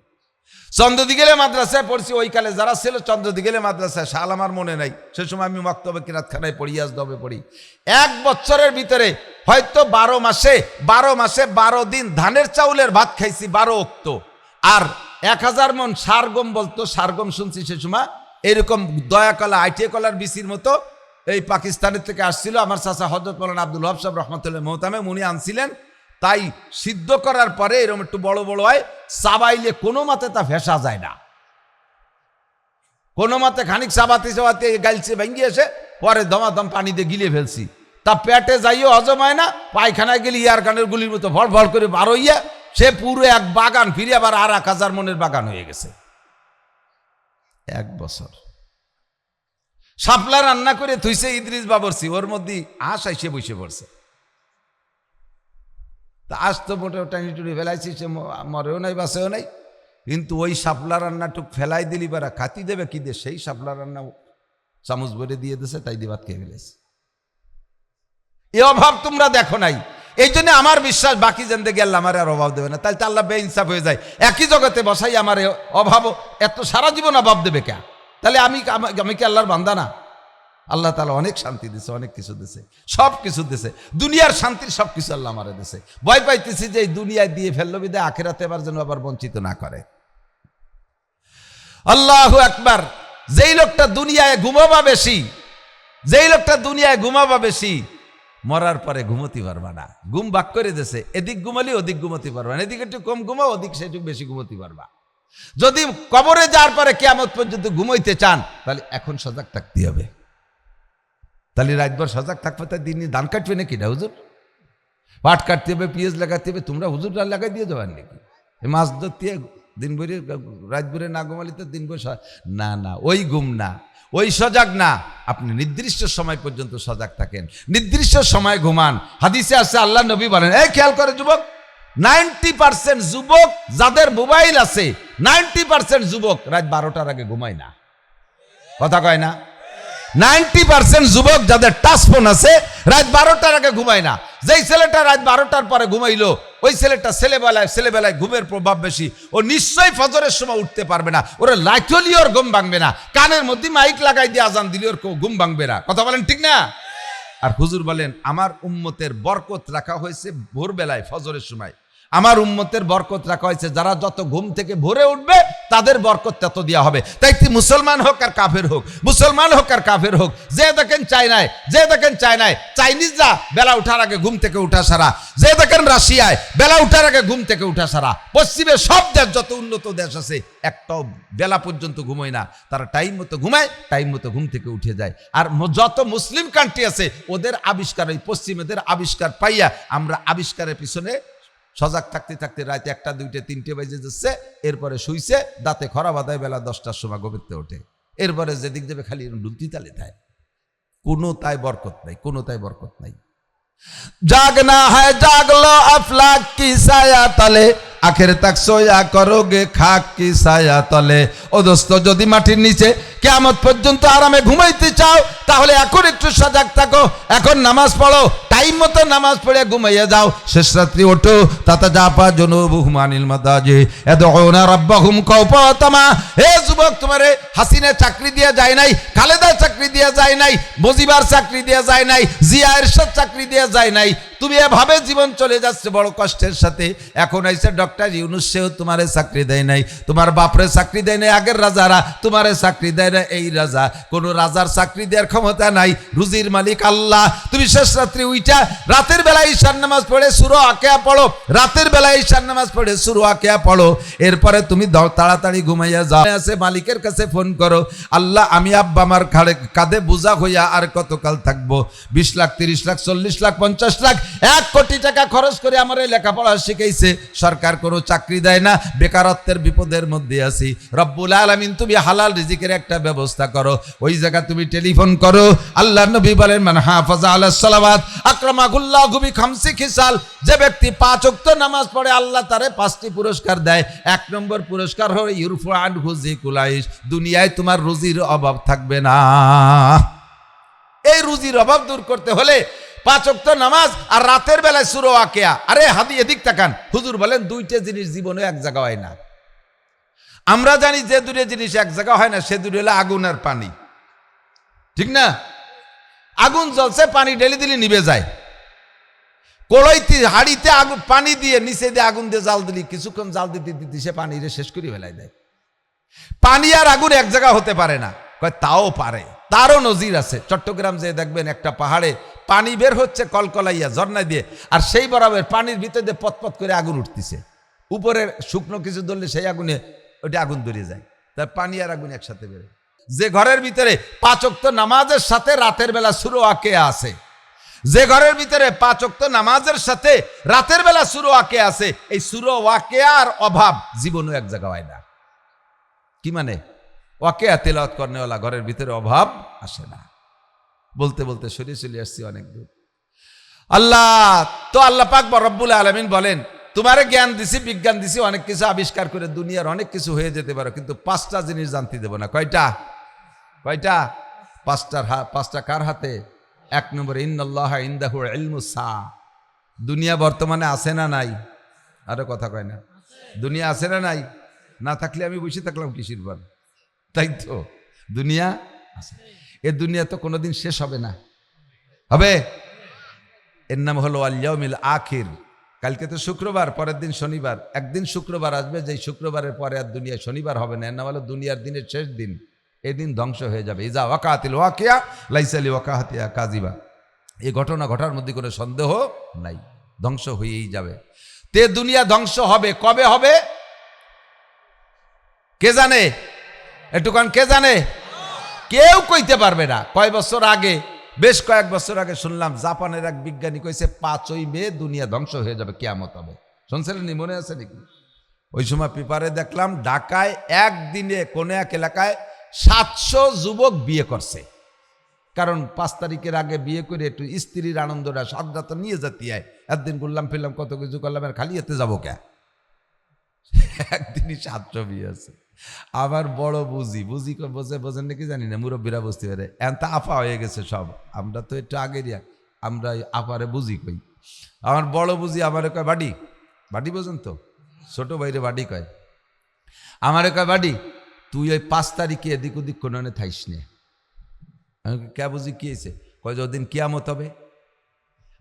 চন্দ্রদিগেলে মাদ্রাসায় পড়ছি, ওই কালে যারা ছিল চন্দ্রদিগেলে মাদ্রাসায়, সাল আমার মনে নাই, সে সময় আমি মক্তবে কিরাতখানায় পড়ি, আজদবে পড়ি। 1 বছরের ভিতরে হয়তো 12 মাসে 12 দিন ধানের চাউলের ভাত খাইছি 12 ওক্ত। আর 1000 মন সারগম বলতো, সারগম শুনছি সে সময়, এরকম দয়াকলা আইটিএ কলার বিসির মতো এই পাকিস্তানের থেকে আসছিল। আমার চাচা হযরত মাওলানা আব্দুল ওয়াহাব সাহেব রহমাতুল্লাহ মোহতামে উনি আনছিলেন। তাই সিদ্ধ করার পরে এরকম একটু বড় বড় হয়, চাবাইলে কোনো মতে তা ভেসা যায় না। কোনো মতে খানিক চাবাতে চাবাতে গাইলছে ভেঙে এসে পরে দমাদম পানি দিয়ে গিলে ফেলছি। তা পেটে যাইও হজম হয় না, পায়খানায় গেলে ইয়ার গানের গুলির মতো ভর ভর করে বার হইয়া সে পুরো এক বাগান, ফিরে আবার আর 1000 মনের বাগান হয়ে গেছে। 1 বছর শাপলা রান্না করে থুইছে ইদ্রিস বাবরসি, ওর মধ্যে আশ আইসে বসে পড়ছে। তা আজ তো মোটেও টানি টুনি ফেলাইছি, সে মরেও নাই বাসেও নাই। কিন্তু ওই শাপলা রান্নাটুক ফেলাই দিলি বারা খাতি দেবে কি দে, সেই শাপলা রান্না চামচ ভরে দিয়ে দিছে, তাই দিয়ে ভাত খেয়ে ফেলেছে। এই অভাব তোমরা দেখো নাই। এই জন্য আমার বিশ্বাস বাকি জিন্দেগি আল্লাহ আমার আর অভাব দেবে না। তাই তো আল্লাহ বেইনসাফ হয়ে যায়, একই জগতে বসাই আমার অভাব, এত সারা জীবন অভাব দেবে কে? তাহলে আমি কি আল্লাহর বান্দা না? আল্লাহ তাআলা অনেক শান্তি দিছে, অনেক কিছু দিছে, সব কিছু দিছে, দুনিয়ার শান্তির সব কিছু আল্লাহ আমারে দিছে। ভয় পাইতেছি যে এই দুনিয়ায় দিয়ে ফেললো বিদায় আখিরাতে এবার যেন আবার বঞ্চিত না করে। আল্লাহু আকবার। যেই লোকটা দুনিয়ায় ঘুমাবা বেশি, যেই লোকটা দুনিয়ায় ঘুমাবা বেশি, মরার পরে ঘুমোতে পারবা না। ঘুম ভাগ করে দিছে, এদিক ঘুমালি ওদিক ঘুমোতে পারবা না, এদিক একটু কম ঘুমাও, ওদিক সেটুকু বেশি ঘুমোতে পারবা। যদি কবরে যাওয়ার পরে কিয়ামত পর্যন্ত ঘুমাইতে চান, তাহলে এখন সজাগ থাকতে হবে। তাহলে রাতভর সজাগ থাকবে। তাই দিন ধান কাটবে নাকি না হুজুর? পাট কাটতে হবে, পেঁয়াজ লাগাতে হবে, তোমরা হুজুর লাগাই দিয়ে যাবেন নাকি? মাছ ধরতে দিন ভরে রাত ভরে না ঘুমালি তো দিন ভরে না, না ওই ঘুম না, ওই সজাগ না। আপনি নির্দিষ্ট সময় পর্যন্ত সজাগ থাকেন, নির্দিষ্ট সময় ঘুমান। হাদিসে আছে, আল্লাহ নবী বলেন, এই খেয়াল করে যুবক, 90% যুবক যাদের মোবাইল আছে, 90% যুবক রাত 12টার আগে ঘুমায় না। কথা কয় না? 90% যুবক যাদের টাচ ফোন আছে রাত 12টার আগে ঘুমায় না। যেই ছেলেটা রাত 12টার পরে ঘুমাইলো, ওই ছেলেটা ছেলেবেলায় ঘুমের প্রভাব বেশি, ও নিশ্চয়ই ফজরের সময় উঠতে পারবে না। ওরা লাইটলি ওর ঘুম ভাঙবে না, কানের মধ্যে মাইক লাগাই দিয়ে আজান দিলে ওর ঘুম ভাঙবে না। কথা বলেন ঠিক না? আর হুজুর বলেন, আমার উম্মতের বরকত রাখা হয়েছে ভোরবেলায়, ফজরের সময়। আমার উম্মতের বরকত রাখা হয়েছে, যারা যত ঘুম থেকে ভোরে উঠবে তাদের বরকত তত দেওয়া হবে। তাই মুসলমান হোক আর কাফের হোক, মুসলমান হোক আর কাফের হোক, যে দেখেন চায়নায় চাইনিজরা বেলা উঠার আগে ঘুম থেকে উঠা সারা, যে দেখেন রাশিয়ায় বেলা উঠার আগে ঘুম থেকে উঠা সারা, পশ্চিমের সব দেশ যত উন্নত দেশ আছে একটাও বেলা পর্যন্ত ঘুমোয় না। তারা টাইম মতো ঘুমায়, টাইম মতো ঘুম থেকে উঠে যায়। আর যত মুসলিম কান্ট্রি আছে ওদের আবিষ্কার, ওই পশ্চিমেদের আবিষ্কার পাইয়া আমরা আবিষ্কারের পিছনে সজাগ থাকতে থাকতে রাত 1টা 2টে 3টে বাজে যাচ্ছে। এরপরে শুইছে, দাঁতে খরা বাঁধায় বেলা 10টার সময় ঘুমোতে ওঠে। এরপরে যেদিক যাবে খালি ডুলতি তালে দেয়। কোনো তাই বরকত নাই, কোনো তাই বরকত নাই। জাগনা হয় জাগলো আফলাক কি ছায়া তলে, আখের তাক সোয়া করোগে খাক কি ছায়া তলে। ও দোস্ত, যদি মাটির নিচে কিয়ামত পর্যন্ত আরামে ঘুমাইতে চাও, তাহলে এখন একটু সজাগ থাকো, এখন নামাজ পড়ো, টাইম মতো নামাজ পড়ে ঘুমাইয়া যাও। শেষ রাত্রি ওঠো, তাতা জাপা জুনুবুহুম আনিল মাদাজি ইয়াদউনা রাব্বাহুম খাওফাতামা। হে যুবক, তোমারে হাসিনা চাকরি দিয়া যায় নাই, খালেদা চাকরি দিয়া যায় নাই, মুজিবার চাকরি দিয়া যায় নাই, জিয়া এরশাদ চাকরি দিয়া যায় নাই। তুমি এভাবে জীবন চলে যাচ্ছে বড় কষ্টের সাথে। এখন আইসে ডক্টর ইউনূস, সেও তোমারে চাকরি দেয় নাই, তোমার বাপরে চাকরি দেয় নাই, আগের রাজারা তোমারে চাকরি দেয় না। এই রাজা, কোন রাজার চাকরি দেওয়ার ক্ষমতা নাই, রুজির মালিক আল্লাহ। তুমি শেষ রাত্রি উইটা রাতের বেলায় ঈশার নামাজ পড়ে সূরা ওয়াকিয়া পড়ো, রাতের বেলায় ঈশার নামাজ পড়ে সূরা ওয়াকিয়া পড়ো। এরপরে তুমি তাড়াতাড়ি ঘুমাইয়া যাও, আছে মালিকের কাছে ফোন করো, আল্লাহ আমি আব্বা আমার কাঁধে বোঝা হইয়া আর কতকাল থাকবো? 20 লাখ 30 লাখ 40 লাখ 50 লাখ 1 কোটি টাকা খরচ করে আমার এই লেখাপড়া শিখাইছে, সরকার কোনো চাকরি দেয় না, বেকারত্বের বিপদের মধ্যে আছি। রব্বুল আলামিন তুমি হালাল রিজিকের একটা ব্যবস্থা করো। ওই জায়গা তুমি টেলিফোন করো। আল্লাহর নবী বলেন, মান হাফাজা আলাস সালাওয়াত আকরামাহুল্লাহু বিখামসি খিসাল। যে ব্যক্তি 5 ওয়াক্ত নামাজ পড়ে আল্লাহ তারে 5টি পুরস্কার দেয়। 1 নম্বর পুরস্কার হলো ইউরফু আনহু যিকুলাইশ, দুনিয়ায় তোমার রুজির অভাব থাকবে না। এই রুজির অভাব দূর করতে হলে 5 ওয়াক্ত নামাজ আর রাতের বেলায় সূরা ওয়াকিয়া। আরে হাদি এদিক তাকান, হুজুর বলেন দুইটা জিনিস জীবনে এক জায়গা হয় না। আমরা জানি যে দুটো জিনিস এক জায়গা হয় না, সে দুটো হলো আগুন আর পানি, ঠিক না? আগুন জ্বলছে, পানি ঢেলে দিলে নিভে যায়। কড়াইতে হাড়িতে আগুন পানি দিয়ে নিচে দিয়ে আগুন দিয়ে জাল দিলি কিছুক্ষণ জাল দিতে দিতে সে পানি শেষ করে ফেলাই দেয়। পানি আর আগুন এক জায়গা হতে পারে না। কয় তাও পারে, তারও নজির আছে। চট্টগ্রাম যে দেখবেন একটা পাহাড়ে পানি বের হচ্ছে কলকলাইয়া ঝর্ণা দিয়ে, আর সেই বরাবর পানির ভিতর দিয়ে পতপত করে আগুন উঠতেছে। উপরের শুকনো কিছু ধরলে সেই আগুনে ওটা আগুন ধরে যায়। তার পানি আর আগুন একসাথে বেরোয়। যে ঘরের ভিতরে 5 ওয়াক্ত নামাজের সাথে রাতের বেলা সূরা ওয়াকিয়া আছে, যে ঘরের ভিতরে 5 ওয়াক্ত নামাজের সাথে রাতের বেলা সূরা ওয়াকিয়া আছে, এই সূরা ওয়াকিয়ার অভাব জীবনে এক জায়গা হয় না। কি মানে? ওয়াকিয়া তেলাওয়াত করনেওয়ালা ঘরের ভিতরে অভাব আসে না। বলতে বলতে সরিয়ে চলে আসছি অনেক দূর। আল্লাহ পাক রব্বুল আলামিন বলেন, তোমারে জ্ঞান দিছি, বিজ্ঞান দিছি, অনেক কিছু আবিষ্কার করে দুনিয়ার অনেক কিছু হয়ে যেতে পারো, কিন্তু 5টা জিনিস জানতে দেব না। কয়টা? 5টা কার হাতে? 1 নম্বরে ইন্নাল্লাহা ইনদাহু ইলমুস সাআ। দুনিয়া বর্তমানে আছে না নাই? আরো কথা কয় না? দুনিয়া আছে না নাই? না থাকলে আমি বসে থাকলাম কিসির বার? তাই তো, দুনিয়া আছে। এ দুনিয়া তো কোনোদিন শেষ হবে না। হবে? এর নাম হলো আল ইয়াউমিল আখির। কালকে তো শুক্রবার, পরের দিন শনিবার। একদিন শুক্রবার আসবে, যেই শুক্রবারের পরে আর দুনিয়া শনিবার হবে না। এর নাম হলো দুনিয়ার দিনের শেষ দিন। এই দিন ধ্বংস হয়ে যাবে। ইজা ওয়াকাতিল ওয়াকিয়া লাইসা লিওয়াকাতিহা কাযিবা। এই ঘটনা ঘটার মধ্যে কোনো সন্দেহ নাই, ধ্বংস হয়েই যাবে। তে দুনিয়া ধ্বংস হবে, কবে হবে কে জানে? একটুখান কে জানে? কেউ কইতে পারবে না। কয় বছর আগে, বেশ কয়েক বছর আগে শুনলাম জাপানের এক বিজ্ঞানী কইছে 5ই মে দুনিয়া ধ্বংস হয়ে যাবে, কিয়ামত হবে। শুনছিলেন? মনে আছে নাকি? ওই সময় পেপারে দেখলাম ঢাকায় একদিনে কোন এক এলাকায় 700 যুবক বিয়ে করছে। কারণ 5 তারিখের আগে বিয়ে করে একটু স্ত্রীর আনন্দটা সাদা তো নিয়ে যেতে হয়। একদিন ঘুরলাম ফিরলাম, কত কিছু করলাম, আর খালি এতে যাবো কে? একদিনই 700 বিয়ে আছে। আবার বড় বোঝেন নাকি জানি না, মুরব্বীরা বুঝতে পারে। এখন তো আফা হয়ে গেছে সব, আমরা তো একটু আগের, আমরা আপারে বুঝি কই। আমার বড় বুঝি আমারে কয় বাড়ি, বাড়ি বোঝেন তো, ছোট ভাইরে বাড়ি কয়। আমারে কয় বাড়ি, তুই ওই 5 তারিখে এদিক ওদিক কোনো থাইস নে। আমি কে বুঝি কি হয়েছে? কয় যদিন কিয়ামত হবে।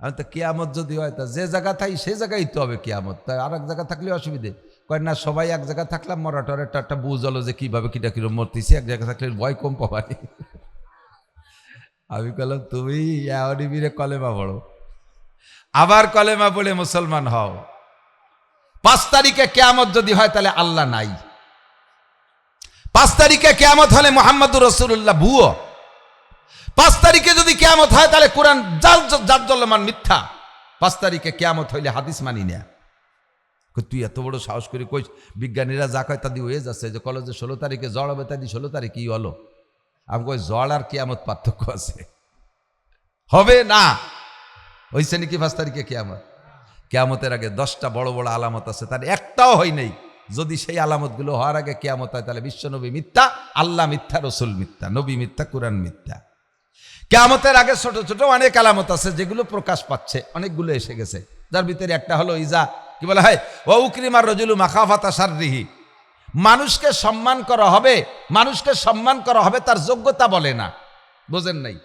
আমি তো কিয়ামত যদি হয় তা যে জায়গা থাই সে জায়গায় তো হবে কিয়ামত, তাই আর এক জায়গা থাকলে অসুবিধে। কয় না, সবাই এক জায়গায় থাকলাম, মরাটরের একটা বুঝ হলো যে কিভাবে কিটা কিরম মরতেছি, এক জায়গায় থাকলে ভয় কম পাবানি। আমি বললাম তুমি ইয়ারিবিরে কলেমা পড়ো, আবার কলেমা পড়ে মুসলমান হও। 5 তারিখে কিয়ামত যদি হয় তাহলে আল্লাহ নাই। 5 তারিখে কিয়ামত হলে মুহাম্মদুর রাসূলুল্লাহ ভুয়ো। 5 তারিখে যদি কিয়ামত হয় তাহলে কোরআন জাজ্জল্যমান মিথ্যা। 5 তারিখে কিয়ামত হইলে হাদিস মানি না। তুই এত বড় সাহস করে কইস বিজ্ঞানীরা যা কয় তাদি হয়ে যাচ্ছে, যে কলেজে 16 তারিখে জ্বর হবে, তাদি 16 তারিখেই হলো। আমি কই জ্বর আর কিয়ামত পার্থক্য আছে? হবে না। হইছে নাকি 5 তারিখে কিয়ামত? কিয়ামতের আগে 10টা বড় বড় আলামত আছে, তার একটাও হয় নাই। যদি সেই আলামতগুলো হওয়ার আগে কিয়ামত হয় তাহলে বিশ্বনবী মিথ্যা, আল্লাহ মিথ্যা, রসুল মিথ্যা, নবী মিথ্যা, কোরআন মিথ্যা। কিয়ামতের আগে ছোট ছোট অনেক আলামত আছে যেগুলো প্রকাশ পাচ্ছে, অনেকগুলো এসে গেছে। যার ভিতরে একটা হলো ইজা, কি বলা হয়, ওয়া উকরিমার রাজুলু মাখাফাতা শাররিহি। মানুষকে সম্মান করা হবে, মানুষকে সম্মান করা হবে তার যোগ্যতা বলে না, বোঝেন নাই?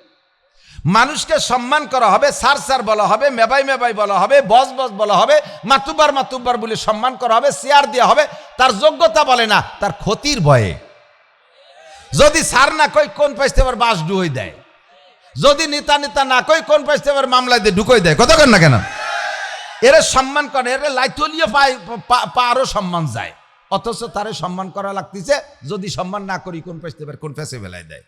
মানুষকে সম্মান করা হবে, স্যার স্যার বলা হবে, মেবাই মেবাই বলা হবে, বস বস বলা হবে, মাতুব্বার মাতুব্বার বলে সম্মান করা হবে, চেয়ার দেওয়া হবে, তার যোগ্যতা বলে না, তার ক্ষতির ভয়ে। যদি স্যার না কই কোন পাইতে আবার বাস ডুই দেয়, যদি নেতা নেতা না কই কোন পাইতে আবার মামলায় দিয়ে ঢুকই দেয়। কথা কেন না কেন? এরা সম্মান করে, এরা লাইতলিয়ে পারও সম্মান যায়, অথচ তারে সম্মান করা লাগতেছে। যদি সম্মান না করি কোন পাইতে আবার কোন ফেসে বেলায় দেয়।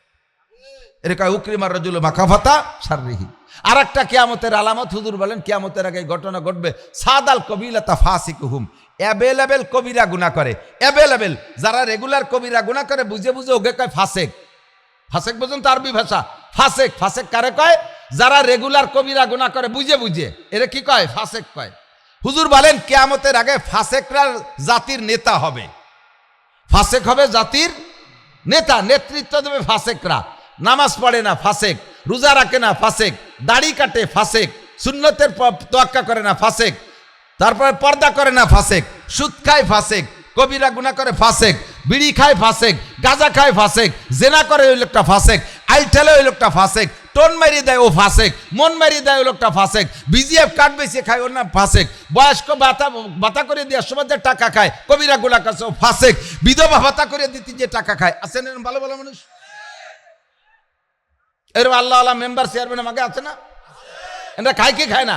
এরকম উকরিমার রাজুলু মাখাফাতা শাররিহি। আর একটা কিয়ামতের আলামত হুজুর বলেন, কিয়ামতের আগে ঘটনা ঘটবে, সাদাল কবিলাতা ফাসিকুহুম। অ্যাভেলেবেল কবিরা গুনাহ করে, অ্যাভেলেবেল যারা রেগুলার কবিরা গুনাহ করে বুঝে বুঝে ওকে কয় ফাসেক। ফাসেক বুঝুন তো আরবি ভাষা, ফাসেক। ফাসেক কারে কয়? যারা রেগুলার কবিরা গুনাহ করে বুঝে বুঝে, এরা কি কয়? ফাসেক কয়। হুজুর বলেন কিয়ামতের আগে ফাসেকরা জাতির নেতা হবে, ফাসেক হবে জাতির নেতা, নেতৃত্ব দেবে ফাসেকরা। নামাজ পড়ে না ফাসেক, রোজা রাখে না ফাসেক, দাড়ি কাটে ফাসেক, সুন্নতের তোয়াক্কা করে না ফাসেক, তারপরে পর্দা করে না ফাসেক, সুদ খায় ফাসেক, কবিরা গুনাহ করে ফাসেক, বিড়ি খায় ফাসেক, গাঁজা খায় ফাসেক, জেনা করে ওই লোকটা ফাসেক, আইল ঠেলে ওই লোকটা ফাসেক, টোন মারিয়ে দেয় ও ফাসেক, মন মারিয়ে দেয় ওই লোকটা ফাসেক, বিজিএফ কার্ড বেশি খায় ওর নাম ফাসেক, বয়স্ক ভাতা করে দিয়ে সমাজ যে টাকা খায় কবিরা গুনাহ করছে ও ফাসেক, বিধবা ভাতা করে দিতে যে টাকা খায় আছেন এরকম ভালো ভালো মানুষ, এরকম আল্লাহ আল্লাহ মেম্বার চেয়ারম্যান আমাকে আছে না? এরা খায় কি খায় না?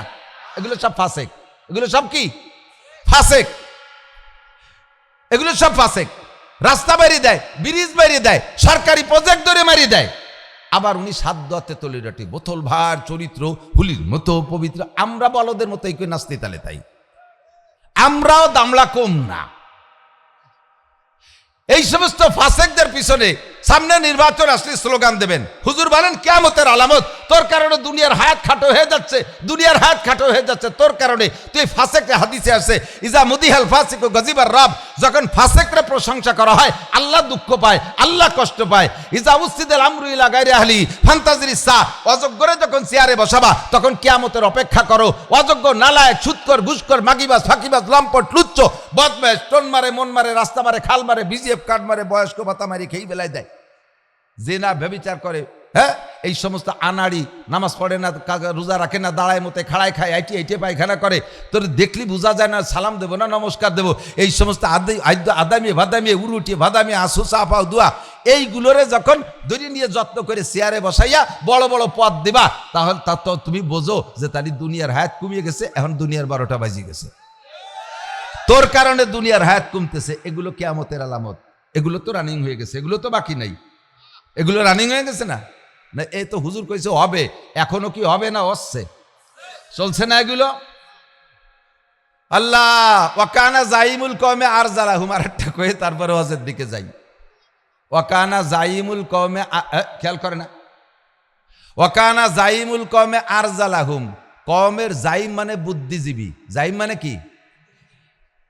এগুলো সব ফাসেক, এগুলো সব কি ফাসেক, এগুলো সব ফাসেক। রাস্তা বাড়িয়ে দেয়, ব্রিজ বাড়িয়ে দেয়, সরকারি প্রজেক্ট ধরে মারিয়ে দেয়, আবার উনি সাধ্যতে তলিরাটি বোতল ভার চরিত্র হুলির মতো পবিত্র। আমরা বলদের মতো এই নাস্তি তালে তাই, আমরাও দামলা কম না। এই সমস্ত ফাসেকদের পিছনে সামনে নির্বাচন আসলে স্লোগান দেবেন, হুজুর বলেন কিয়ামতের আলামত, তোর কারণে দুনিয়ার হায়াত খাটো হয়ে যাচ্ছে, দুনিয়ার হায়াত খাটো হয়ে যাচ্ছে তোর কারণে। তুই ফাসেকরা হাদিসে আছে ইজা মুদিহাল ফাসিকু গজিবার রব, যখন ফাসেকরা প্রশংসা করা হয় আল্লাহ দুঃখ পায়, আল্লাহ কষ্ট পায়। ইজা উসিদাল আমরু ইলা গায়রি আহলি ফান্তাজিরিস সা, অযোগ্যরে যখন চেয়ারে বসাবা তখন কিয়ামতের অপেক্ষা করো। অযোগ্য, নালায়েক, সুদকর, ঘুষকর, মাগিবাজ, ফাঁকিবাজ, লম্পট, লুচ্চ, বদমাশ, টোন মারে, মন মারে, রাস্তা মারে, খাল মারে, বিজিএফ কার্ড মারে, বয়স্ক ভাতা মারি খেয়ে বেলায় দেয়, জেনা ব্যভিচার করে, হ্যাঁ এই সমস্ত আনাড়ি, নামাজ পড়ে না, রোজা রাখে না, দাঁড়ায় মতে খাড়ায় খায়, আইটে পায়খানা করে, তোর দেখলি বোঝা যায় না সালাম দেবো না নমস্কার দেবো। এই সমস্ত আদামি ভাদামি উরুটি ভাদামি আসু চাপাও দুয়া, এইগুলোরে যখন ধরে নিয়ে যত্ন করে চেয়ারে বসাইয়া বড় বড় পদ দিবা, তাহলে তা তো তুমি বোঝো যে তার দুনিয়ার হায়াত কমিয়ে গেছে, এখন দুনিয়ার 12টা বাজিয়ে গেছে, তোর কারণে দুনিয়ার হায়াত কমতেছে। এগুলো কিয়ামতের আলামত, এগুলো তো রানিং হয়ে গেছে, এগুলো তো বাকি নাই, এগুলো রানিং হয়ে গেছে না? না এই তো হুজুর কইছে হবে, এখনো কি হবে না হচ্ছে, চলছে না এগুলো? আল্লাহ ওয়াকানা জাইমুল কওমে আরজালাহুম, আরেকটা কয়ে তারপরে ওয়াজের দিকে যাই। ওয়াকানা জাইমুল কওমে, খেয়াল করে না, ওয়াকানা জাইমুল কওমে আরজালাহুম, কওমের জাইম মানে বুদ্ধিজীবী, জাইম মানে কি?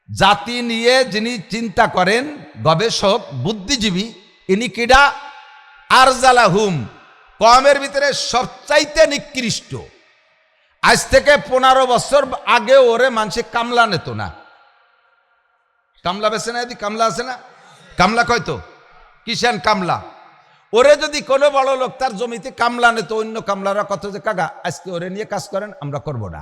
জাতি নিয়ে যিনি চিন্তা করেন, গবেষক, বুদ্ধিজীবী, ইনি কিডা? আরজালাহুম, কওমের ভিতরে সবচাইতে নিকৃষ্ট। আজ থেকে 15 বছর আগে ওরে মানুষে কামলা নিত না, কামলা বেছে না, কামলা আছে না, কামলা কয়তো কিষান কামলা, ওরে যদি কোনো বড় লোক তার জমিতে কামলা নিত, অন্য কামলারা কত যে কাকা আজকে ওরে নিয়ে কাজ করেন, আমরা করবো না।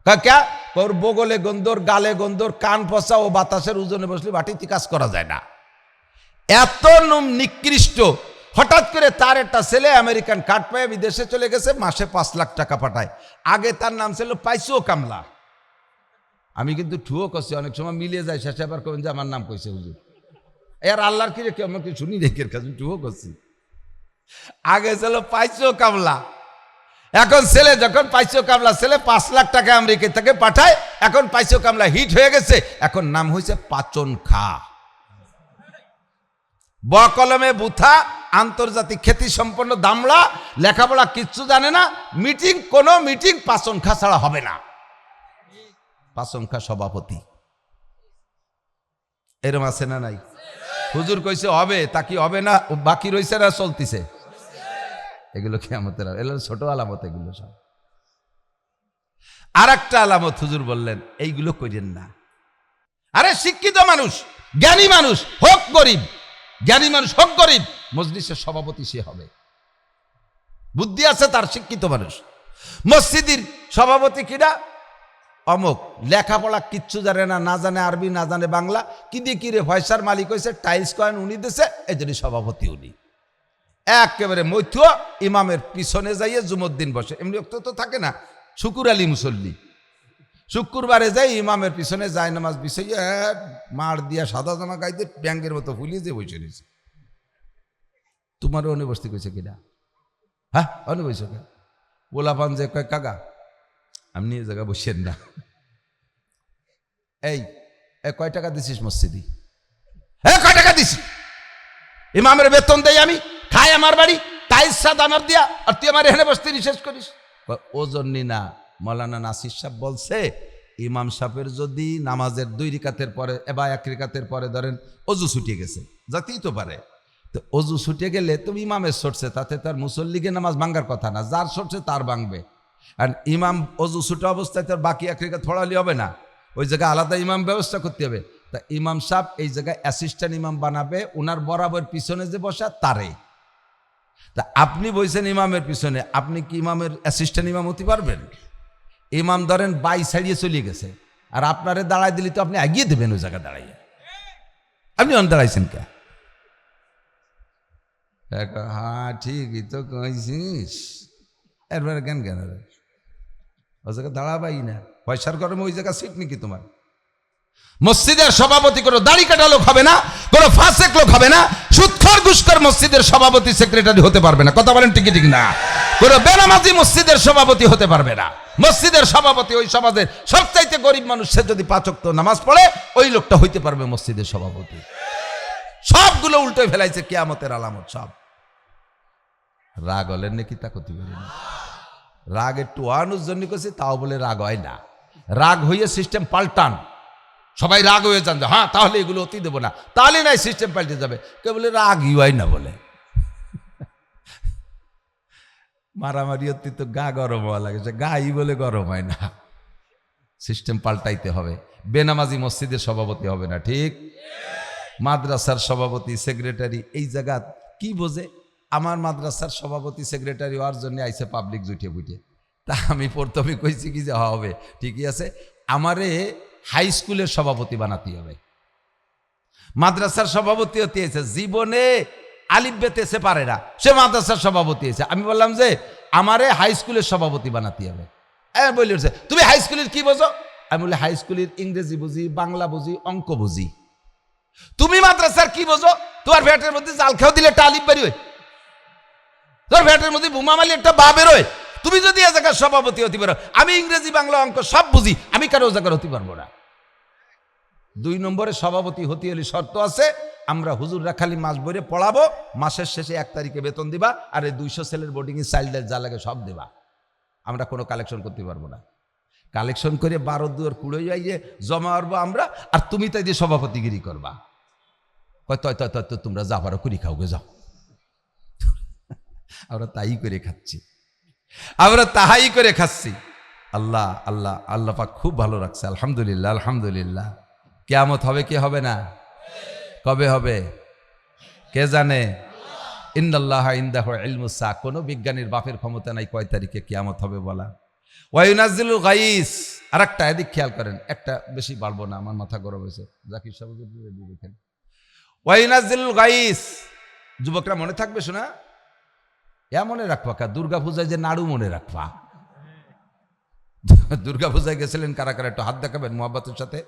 কাকা ওর বগলে গন্ধর, গালে গন্ধর, কান পচা ও বাতাসের ওজনে বসলে বাটিতে কাজ করা যায় না, এত নিকৃষ্ট। হঠাৎ করে তার একটা ছেলে আমেরিকান কার্ড পায় বিদেশে চলে গেছে, মাসে 5 লাখ টাকা পাঠায়। আগে তার নাম ছিল পাইসো কামলা। আমি কিন্তু ঠুয়ো করছি, অনেক সময় মিলিয়ে যায়, শেষে আবার কবেন যে আমার নাম কইছে হুজুর, এর আল্লাহর কি রে কেউ আমাকে শুনি রেখের কাছে ঠুয়ো করছি। আগে ছিল পাইসো কামলা, এখন ছেলে যখন পাইসো কামলা, ছেলে 5 লাখ টাকা আমেরিকা থেকে পাঠায়, এখন পাইসো কামলা হিট হয়ে গেছে, এখন নাম হয়েছে পাচন খা। ব কলমে বুথা, আন্তর্জাতিক খ্যাতি সম্পন্ন দামড়া, লেখাপড়া কিচ্ছু জানে না, মিটিং, কোনো মিটিং পাচন খা ছাড়া হবে না, পাচন খা সভাপতি। এরম আছে না নাই? হুজুর কইছে হবে, তা কি হবে না? বাকি রয়েছে না চলতিছে? এগুলো কিয়ামতের, এগুলো ছোট আলামত, এগুলো সব। আর একটা আলামত হুজুর বললেন, এইগুলো কইরেন না। আরে শিক্ষিত মানুষ, জ্ঞানী মানুষ হোক গরিব, জ্ঞানী মানুষ হোক গরিব, মজলিসের সভাপতি সে হবে, বুদ্ধি আছে তার, শিক্ষিত মানুষ। মসজিদের সভাপতি কিনা? অমুক, লেখাপড়া কিচ্ছু জানে না, না জানে আরবি, না জানে বাংলা, কি দিয়ে কি রে পয়সার মালিক হয়েছে, টাইলস কয়েন উনি দিছে, এই জন্য সভাপতি উনি। একেবারে মৈথ ইমামের পিছনে যাইয়ে জুমুদ্দিন বসে, এমনি তো থাকে না, শুকুর আলী মুসল্লি, শুক্রবারে যাই ইমামের পিছনে যায় নামাজ বিছাইয়া মার দিয়া সাদা জামা গাইতে ব্যাঙ্গের মতো ফুলিয়ে যে বসে রয়েছে। তোমারও অনুবস্তি কইছে কিনা? হ্যাঁ অনুবস বলাপান যে কয় কাকা আপনি এই জায়গায় বসেন না, এই কয় টাকা দিছিস মসজিদি? কয় টাকা দিছি? ইমামের বেতন দেই আমি, খাই আমার বাড়ি, টাইলস সাদ আমার দিয়া, আর তুই আমার এখানে বসতে নিষেধ করিস? ও জন্যই না, মৌলানা নাসির সাহেব বলছে ইমাম সাহেবের যদি নামাজের 2 রিকাতের পরে বা 1 রিকাতের পরে ধরেন অজু ছুটিয়ে গেছে, যাতেই তো পারে, তো অজু ছুটে গেলে তুমি ইমামের সরছে, তাতে তার মুসল্লিকে নামাজ ভাঙ্গার কথা না, যার সরছে তার ভাঙবে। আর ইমাম অজু ছুটে অবস্থায় তার বাকি এক রেখা থড়ালি হবে না, ওই জায়গায় আলাদা ইমাম ব্যবস্থা করতে হবে। তা ইমাম সাহেব এই জায়গায় অ্যাসিস্ট্যান্ট ইমাম বানাবে, ওনার বরাবর পিছনে যে বসা তারে। তা আপনি বলছেন ইমামের পিছনে, আপনি কি ইমামের অ্যাসিস্ট্যান্ট ইমাম হতে পারবেন? ইমাম ধরেন বাই ছাড়িয়ে চলে গেছে, আর আপনারে দাঁড়ায় দিলে তো আপনি এগিয়ে দেবেন ওই জায়গায় দাঁড়াইয়ে। আপনি অন দাঁড়াইছেন কে? হ্যাঁ ঠিকই তো কইছিস, এরপরে কেন কেন ওই জায়গায় দাঁড়াবাই না, পয়সার গরমে ওই জায়গা সিট নাকি তোমার? মসজিদের সভাপতি কোনো দাড়ি কাটা লোক হবে না, কোনো ফাসেক লোক হবে না, সুদখোর ঘুষখোর মসজিদের সভাপতি সেক্রেটারি হতে পারবে না। কথা বলেন ঠিক ঠিক না? কোনো বেনামাজি মসজিদের সভাপতি হতে পারবে না। মসজিদের সভাপতি ওই সমাজের সবচাইতে গরিব মানুষ, সে যদি 5 ওয়াক্ত নামাজ পড়ে ওই লোকটা হইতে পারবে মসজিদের সভাপতি। সবগুলো উল্টো ফেলাইছে কিয়ামতের আলামত সব। রাগ হলেন নাকি তা করতে পারি না, রাগ একটু ওয়ানুর জন্য করছি, তাও বলে রাগ হয় না। রাগ হইয়ে সিস্টেম পাল্টান, সবাই রাগ হয়ে যান, হ্যাঁ তাহলে এগুলো অতি দেবো না, তাহলে নাই সিস্টেম পাল্টে যাবে। কে বলে রাগই হয় না বলে, মারামারি অতি তো গা গরম হওয়া লাগে, গাই বলে গরম হয় না। সিস্টেম পাল্টাইতে হবে। বেনামাজি মসজিদের সভাপতি হবে না, ঠিক? মাদ্রাসার সভাপতি সেক্রেটারি এই জায়গা কি বোঝে? আমার মাদ্রাসার সভাপতি সেক্রেটারি হওয়ার জন্য আইসে পাবলিক জুটিয়ে বুটিয়ে। তা আমি প্রথমে কইছি কি যে হবে, ঠিকই আছে, আমারে হাই স্কুলের সভাপতি বানাতে হবে। মাদ্রাসার সভাপতি হতে হয়েছে, জীবনে আলিফ বেতেছে পারে না, সে মাদ্রাসার সভাপতি হয়েছে। আমি বললাম যে আমারে হাই স্কুলের সভাপতি বানাতে হবে। বলি তুমি হাই স্কুলের কি বোঝো? আমি বলি হাই স্কুলের ইংরেজি বুঝি, বাংলা বুঝি, অঙ্ক বুঝি। তুমি মাদ্রাসার কি বোঝো? তোমার ভ্যাটের মধ্যে জাল খেয়েও দিলে একটা আলিফ বেরিয়ে, তোর ভ্যাটের মধ্যে বোমা মারলে একটা বা বেরোয়। তুমি যদি এ জায়গার সভাপতি হতে পারো, আমি ইংরেজি বাংলা অঙ্ক সব বুঝি, আমি কারো জায়গার হতে পারবো না। 2 নম্বরে সভাপতি হতে হলে শর্ত আছে, আমরা হুজুররা খালি মাস বইরে পড়াবো, মাসের শেষে 1 তারিখে বেতন দিবা, আর এই 200 ছেলের বোর্ডিংয়ে চাইল্ডের যা লাগে সব দেবা। আমরা কোনো কালেকশন করতে পারবো না। কালেকশন করে 12 দুয়ার কুড়ে যাইয়ে জমা করবো আমরা, আর তুমি তাই দিয়ে সভাপতিগিরি করবা। কয় তয় তয় তয় তোমরা যা পারো করি খাও গে যাও। আমরা তাই করে খাচ্ছি, আমরা তাহাই করে খাচ্ছি। আল্লাহ আল্লাহ আল্লাহ পাক খুব ভালো রাখছে, আলহামদুলিল্লাহ আলহামদুলিল্লাহ। কিয়ামত হবে কি হবে না? কবে হবে কে জানে? ইন্নাল্লাহা ইনদাহু ইলমুস সাআ, কোনো বিজ্ঞানীর বাপের ক্ষমতা নাই কয় তারিখে কিয়ামত হবে বলা। ওয়া ইউনাজ্জিলুল গাইস, আরেকটা এদিক খেয়াল করেন, একটা বেশি বাড়বো না, আমার মাথা গরম হয়েছে। জাকির সাহেব দেখেন, ওয়া ইউনাজ্জিলুল গাইস, যুবকরা মনে থাকবে শোনা, মনে রাখবা কা দুর্গা পূজায় যে নাড়ু মনে রাখবা। দুর্গা পূজায় গেছিলেন কারা কারা একটু হাত দেখাবেন মোহাব্বতের সাথে।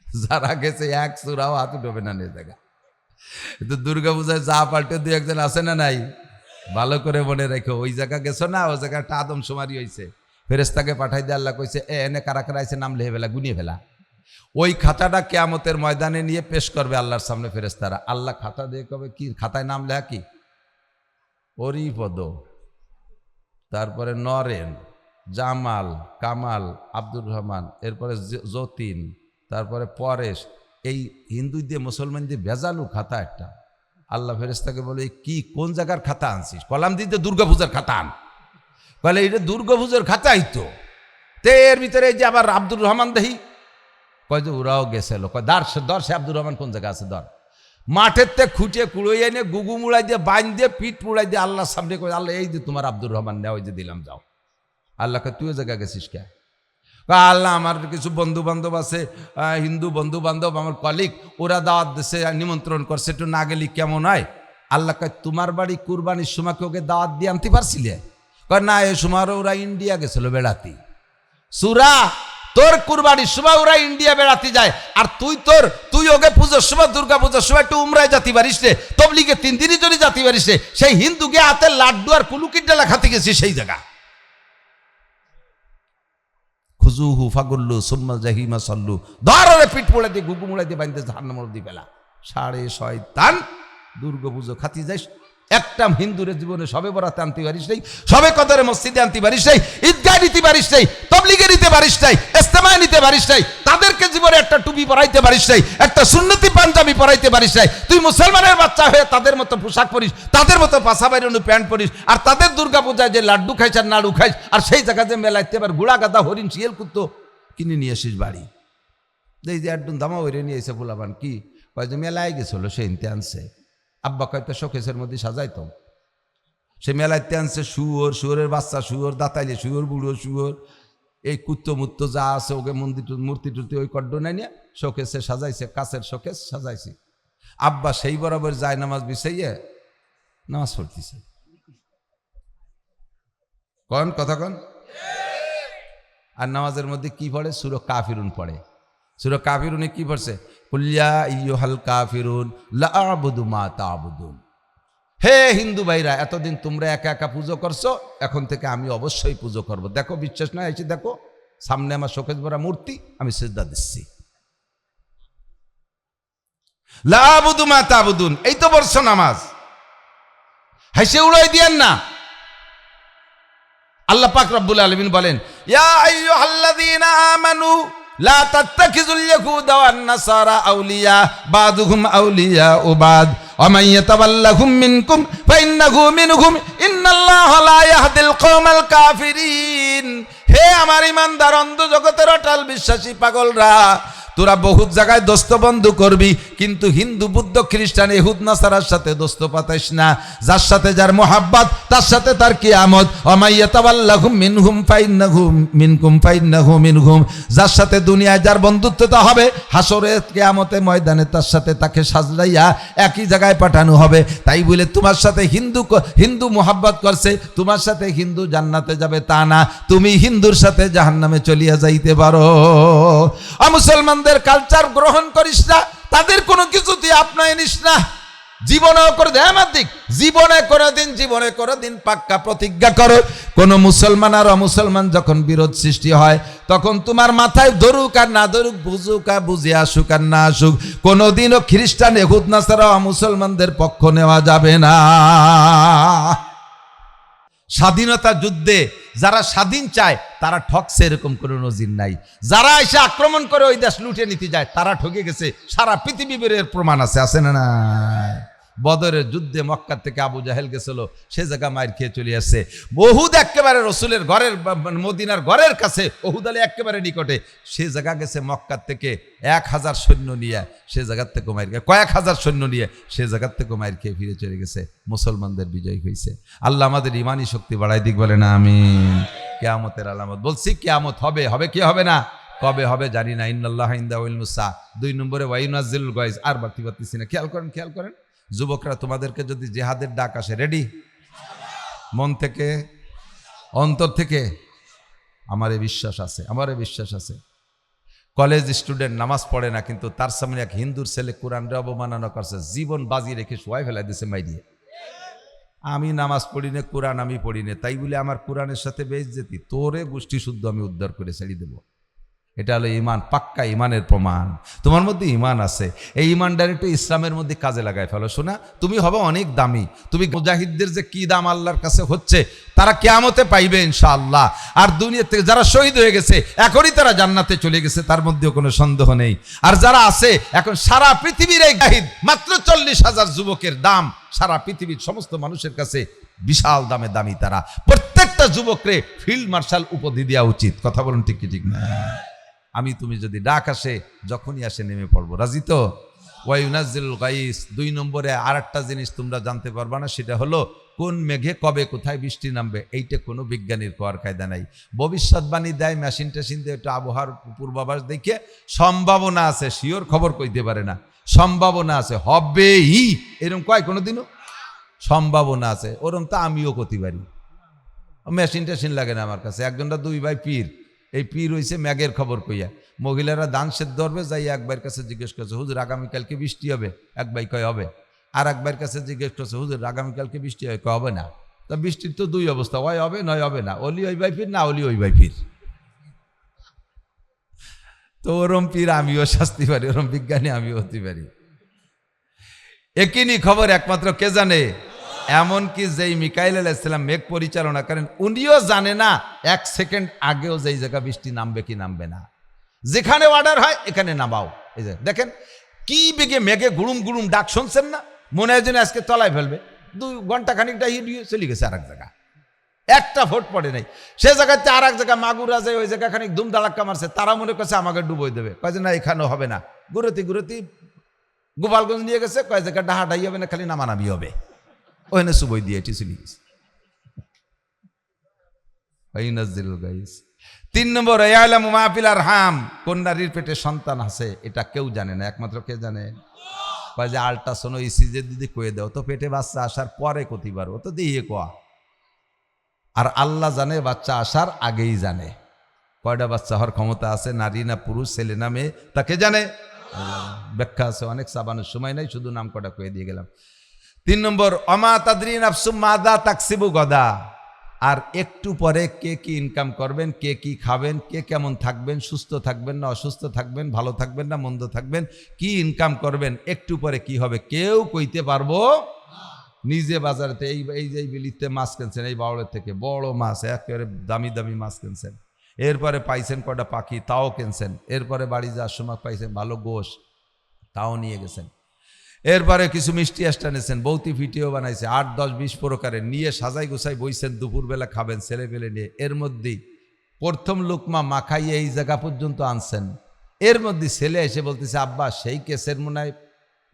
যারা গেছে এক সুরাও হাত উঠবে না নিয়ে দেখা। কিন্তু দুর্গা পূজায় যা পাল্টে 2-1 আছে না নাই, ভালো করে মনে রেখো। ওই জায়গা গেছো না, ওই জায়গাটা আদমশুমারি হয়েছে, ফেরেশতাকে পাঠাই দিয়ে আল্লাহ কইছে এনে কারা কারা আছে নাম লিখে ফেলা, গুনিয়ে ফেলা। ওই খাতাটা কিয়ামতের ময়দানে নিয়ে পেশ করবে আল্লাহর সামনে ফেরেশতারা। আল্লাহ খাতা দিয়ে কবে কি খাতায় নাম লেখা কি? হরিপদ, তারপরে নরেন, জামাল, কামাল, আব্দুর রহমান, এরপরে যতীন, তারপরে পরেশ। এই হিন্দু দিয়ে মুসলমান দিয়ে ভেজালু খাতা একটা। আল্লাহ ফেরেশতাকে বলে কি কোন জায়গার খাতা আনছিস? কলাম দিতে দুর্গা পূজার খাতা আন। বলে এটা দুর্গা পূজার খাতাই তো। এর ভিতরে এই যে আবার আব্দুর রহমান দেহি, কয় যে ওরাও গেছিল, কয় দর সে আব্দুর রহমান কোন জায়গা আছে দর। মাঠের তে খুঁটিয়ে কুড়োই এনে গুগু মুড়াই দিয়ে বাইন দিয়ে পিঠ মুড়াই দিয়ে আল্লাহর সামনে কয় আল্লাহ এই যে তোমার আব্দুর রহমান নেওয়া, ওই যে দিলাম যাও। আল্লাহকে তুই জায়গা গেছিস কে? আল্লাহ আমার কিছু বন্ধু বান্ধব আছে, হিন্দু বন্ধু বান্ধব, আমার কলিগ, ওরা দাওয়াত দেশে নিমন্ত্রণ করছে, একটু না গেলি কেমন হয়? আল্লাহ কয় তোমার বাড়ি কুরবানির সময় ওকে দাওয়াত দিয়ে আনতে পারছিলে? কয় না, এই সময় ওরা ইন্ডিয়া গেছিল বেড়াতে। সুরা তোর কুরবানির সময় ওরা ইন্ডিয়া বেড়াতে যায়, আর তুই ওকে পুজোর সময় দুর্গা পুজোর সময় একটু উমরায় জাতি পারিস রে, তবলিগে 3 দিনই যদি জাতি পারিস রে, সেই হিন্দুকে হাতে লাড্ডু আর কুলুকির ডালা খাতে গেছি সেই জায়গা। খুজুহু ফাগুল্লু সুম্মা জাহিমা সাল্লু, ধরে পিঠ পোড়া দিয়ে গুগু মুড়াই দিয়ে বাঁধতে জাহান্নামের মধ্যে ফেলা। 6.5 দুর্গা পুজো খাতি যাইস, একটা হিন্দুর জীবনে সবে বরাতে আনতে পারিস নাই, সবে কদরে মসজিদে আনতে পারিস নাই, ঈদগাহ দিতে পারিস নাই, তবলিগে দিতে পারিস নাই, ইস্তেমায় নিতে পারিস নাই, তাদেরকে জীবনে একটা টুপি পরাইতে পারিস নাই, একটা সুন্নতি পাঞ্জাবি পরাইতে পারিস নাই, তুই মুসলমানের বাচ্চা হয়ে তাদের মতো পোশাক পরিস, তাদের মতো পাশা বাইরানো প্যান্ট পরিস, আর তাদের দুর্গা পূজায় যে লাড্ডু খাইস আর নাড়ু খাইস, আর সেই জায়গায় যে মেলাইতে এবার গুড়া গাদা হরিণ শিয়াল কুত্তো কিনে নিয়ে আসিস বাড়ি। এই যে একদম দামা ওইরে নিয়ে এসে বলাবান কি কয় যে মেলায় গেছিল, সে ইনতে আনছে, আব্বা কয়তো শোকেসের মধ্যে সাজাইতো, সে মেলাইতে আনছে শুয়োর, শুয়োরের বাচ্চা শুয়োর, দাঁতাইলে শুয়োর, বুড়ো শুয়োর, এই কুত্তো মুত্ত যা আছে ওকে মূর্তি টুর্তি ওই কড্ড নাই নিয়ে শোকেসে সাজাইছে, কাছের শোকেস সাজাইছে। আব্বা সেই বরাবর যায় নামাজ বিছাইয়ে নামাজ পড়তেছে। কন কথা কন। আর নামাজের মধ্যে কি পড়ে? সূরা কাফিরুন পড়ে। সূরা কাফিরুনে কি পড়ছে? কুল ইয়া আইয়ুহাল কাফিরুন লা আ'বুদু মা তা'বুদুন। হে হিন্দু ভাইরা, এতদিন তোমরা একা একা পুজো করছো, এখন থেকে আমি অবশ্যই পুজো করব। দেখো বিশ্বাস না এসে দেখো, সামনে আমার শোকেস ভরা মূর্তি, আমি সিজদা দিচ্ছি। লা আ'বুদু মা তা'বুদুন, এই তো বর্ষ নামাজ, হাসে উড়াই দিয়েন না। আল্লাহ পাক রব্বুল আলামিন বলেন, ইয়া আইয়ুহাল্লাযীনা আমানু লা তাত্তাখিযুল ইয়াহুদা ওয়ান নাসারা আউলিয়া বাযুহুম আউলিয়াউ বাদ ওয়া মান ইয়াতাওয়াল্লাহুম মিনকুম ফাইন্নাহু মিনহুম ইন্নাল্লাহা লা ইয়াহদিল কওমাল কাফিরিন। হে আমার ঈমানদার অন্ধ জগতের অটল বিশ্বাসী পাগলরা, তোরা বহুত জায়গায় দোস্ত বন্ধু করবি, কিন্তু হিন্দু বুদ্ধ খ্রিস্টান ইহুদ নাসারার সাথে দোস্ত পাতাইস না। যার সাথে যার মোহাব্বত তার সাথে তার কিয়ামত। ওয়ামাইয়াতাওয়াল্লাহুম মিনহুম ফাইন্নাহু মিনকুম ফাইন্নাহু মিনহুম। যার সাথে দুনিয়ায় যার বন্ধুত্বতা হবে, হাসরে কিয়ামতে ময়দানে তার সাথে তাকে সাজলাইয়া একই জায়গায় পাঠানো হবে। তাই বলে তোমার সাথে হিন্দু মোহাব্বত করছে, তোমার সাথে হিন্দু জান্নাতে যাবে তা না, তুমি হিন্দুর সাথে জাহান্নামে চলিয়া যাইতে পারো। মুসলমান কালচার গ্রহণ করিস না, তাদের কোনো কিছু তুই আপনায় নিস না। জীবনে করে দেখ, জীবনে করে দিন পাক্কা প্রতিজ্ঞা করো, কোন মুসলমান আর অমুসলমান যখন বিরোধ সৃষ্টি হয়, তখন তোমার মাথায় ধরুক আর না ধরুক, বুঝুক আর বুঝে আসুক আর না আসুক, কোনোদিনও খ্রিস্টান ইহুদ নাসারা মুসলমানদের পক্ষ নেওয়া যাবে না। স্বাধীনতা যুদ্ধে যারা স্বাধীন চায় তারা ঠকছে, এরকম কোনো নজির নাই। যারা এসে আক্রমণ করে ওই দেশ লুটে নিতে যায় তারা ঠকে গেছে, সারা পৃথিবীর প্রমাণ আছে না না? বদরের যুদ্ধে মক্কা থেকে আবু জাহেল গেছিল, সে জায়গা মায়ের খেয়ে চলে আসছে। বহুদ একেবারে রসুলের ঘরের মদিনার ঘরের কাছে, ওহুদ আলী একেবারে নিকটে, সে জায়গা গেছে মক্কার থেকে 1000 সৈন্য নিয়ে, সে জায়গার থেকে মায়ের খেয়ে, কয়েক হাজার সৈন্য নিয়ে সে জায়গার থেকে মায়ের খেয়ে ফিরে চলে গেছে। মুসলমানদের বিজয় হয়েছে। আল্লাহ আমাদের ইমানি শক্তি বাড়াই দিক, বলে না আমিন। কিয়ামতের আলামত বলছি, কিয়ামত হবে, হবে কি হবে না, কবে হবে জানি না। ইন্নাল্লাহা ইনদাহু ইলমুস সাআ, 2 নম্বরে ওয়াইনাজিলুল গায়জ। আর বাড়তি পারতেছি না, খেয়াল করেন যুবকরা, তোমাদেরকে যদি জিহাদের ডাক আসে, রেডি? মন থেকে, অন্তর থেকে? আমারে বিশ্বাস আছে। কলেজ স্টুডেন্ট নামাজ পড়ে না, কিন্তু তার সামনে এক হিন্দুর ছেলে কোরআনরে অবমাননা করছে, জীবন বাজি রেখে শোয়াই ফেলাই দিছে মাই দিয়ে। আমি নামাজ পড়ি না, কোরআন আমি পড়ি না, তাই বলে আমার কোরআনের সাথে বেইজ্জতি, তোরে গোষ্ঠী শুদ্ধ আমি উদ্ধার করে ছেড়ে দেবো। এটা হলো ইমান, পাক্কা ইমানের প্রমাণ। তোমার মধ্যে ইমান আছে, এই ইমানটার একটু ইসলামের মধ্যে কাজে লাগাই ফেলো। শোনা, তুমি হবে অনেক দামি। তুমি মুজাহিদদের যে কি দাম আল্লাহর কাছে হচ্ছে, তারা কিয়ামতে পাইবে ইনশাআল্লাহ। আর দুনিয়া থেকে যারা শহীদ হয়ে গেছে, এখনই তারা জান্নাতে চলে গেছে, তার মধ্যেও কোনো সন্দেহ নেই। আর যারা আছে এখন সারা পৃথিবীর এই গাহিদ, মাত্র 40,000 যুবকের দাম সারা পৃথিবীর সমস্ত মানুষের কাছে বিশাল দামে দামি। তারা প্রত্যেকটা যুবকরে ফিল্ড মার্শাল উপাধি দেওয়া উচিত। কথা বলুন ঠিক কি ঠিক না? আমি তুমি যদি ডাক আসে, যখনই আসে নেমে পড়বো। রাজি তো? ওয়াইনাজিলুল গায়স। 2 নম্বরে আর একটা জিনিস তোমরা জানতে পারবা না, সেটা হলো কোন মেঘে কবে কোথায় বৃষ্টি নামবে, এইটা কোনো বিজ্ঞানীর কোয়ার কায়দা নাই। ভবিষ্যৎবাণী দেয়, মেশিন টেশিন দিয়ে একটু আবহাওয়ার পূর্বাভাস দেখে সম্ভাবনা আছে, শিওর খবর কইতে পারে না, সম্ভাবনা আছে, হবেই এরকম কয় কোনোদিনও সম্ভাবনা আছে। ওরম তো আমিও করতে পারি, মেশিন টেশিন লাগে না আমার কাছে। একজনটা 2 ভাই পীর, এই পীর হইছে ম্যাগের খবর কইয়া। মহিলারা দান সেদ্ধ ধরবে, যাই এক ভাইয়ের কাছে জিজ্ঞেস করছে, হুজুর আগামীকালকে বৃষ্টি হবে? এক ভাই কয় হবে। আর এক ভাইয়ের কাছে জিজ্ঞেস করছে, হুজুর আগামীকালকে বৃষ্টি হয়? কয় হবে না। তা বৃষ্টির তো 2 অবস্থা, হয় হবে নয় হবে না। অলি ওই ভাই পীর, না অলি ওই ভাই পীর। তো ওরম পীর আমিও শাস্তি পারি, ওরম বিজ্ঞানী আমিও হতে পারি। একই খবর একমাত্র কে জানে? এমনকি যেই মিকাইল আলাইহিস সালাম মেঘ পরিচালনা করেন উনিও জানে না 1 সেকেন্ড আগেও যেই জায়গা বৃষ্টি নামবে কি নামবে না, যেখানে অর্ডার হয় এখানে নামাও। এই যে দেখেন কি বেগে মেঘে গুড়ুম গুড়ুম ডাক শুনছেন না, মনে হয় যেন আজকে তলায় ফেলবে। 2 ঘন্টা খানিকটা চলে গেছে আর এক জায়গা, একটা ভোট পড়ে নাই। সে জায়গাতে আর এক জায়গা মাগুরা যায়, ওই জায়গা খানিক দুম দাঁড়াক্কা মারছে, তারা মনে করছে আমাকে ডুবোই দেবে, কয় যে না এখানেও হবে না, গুরতি গোপালগঞ্জ নিয়ে গেছে, কয় জায়গা ডাহাডাই হবে না, খালি নামানামি হবে, ওখানে সুবই দিয়ে এটি চলে গেছে। 3 নম্বর ইয়ালামু মা ফিল আরহাম, কোন নারীর পেটে সন্তান আছে এটা কেউ জানে না, একমাত্র কে জানে? কয় যে আল্ট্রাসাউন্ড ইসিজি দিদি কয়ে দাও তো, পেটে বাচ্চা আসার পরে কতিবার ও তো দিয়ে কোয়া। আর আল্লাহ জানে বাচ্চা আসার আগেই জানে। কয়টা বাচ্চা হওয়ার ক্ষমতা আছে, নারী না পুরুষ, ছেলে না মেয়ে, তাকে জানে। ব্যাখ্যা আছে অনেক, সাবানোর সময় নাই, শুধু নাম কটা কয়ে দিয়ে গেলাম। 3 নম্বর অমা তাদরি নাফসুম মাযা তাকসিবু গাদা, আর একটু পরে কে কি ইনকাম করবেন, কে কি খাবেন, কে কেমন থাকবেন, সুস্থ থাকবেন না অসুস্থ থাকবেন, ভালো থাকবেন না মন্দ থাকবেন, কি ইনকাম করবেন, একটু পরে কি হবে কেউ কইতে পারবো। নিজে বাজারেতে এই যে বিলিতে মাছ কিনছেন, এই বাউলের থেকে বড় মাছ, একেবারে দামি দামি মাছ কিনছেন, এরপরে পাইছেন কটা পাখি, তাও কিনছেন, এরপরে বাড়ি যাওয়ার সময় পাইছেন ভালো গোশ, তাও নিয়ে গেছেন, এরপরে কিছু মিষ্টি আষ্টা নিয়েছেন, বৌতি ভিডিও বানাইছে 8, 10, 20 প্রকারের, নিয়ে সাজাই গোছাই বইছেন, দুপুরবেলা খাবেন ছেলে পেলে নিয়ে, এর মধ্যেই প্রথম লোকমা মাখাইয়ে এই জায়গা পর্যন্ত আনছেন, এর মধ্যে ছেলে এসে বলতেছে আব্বা সেই কেসের মনে হয়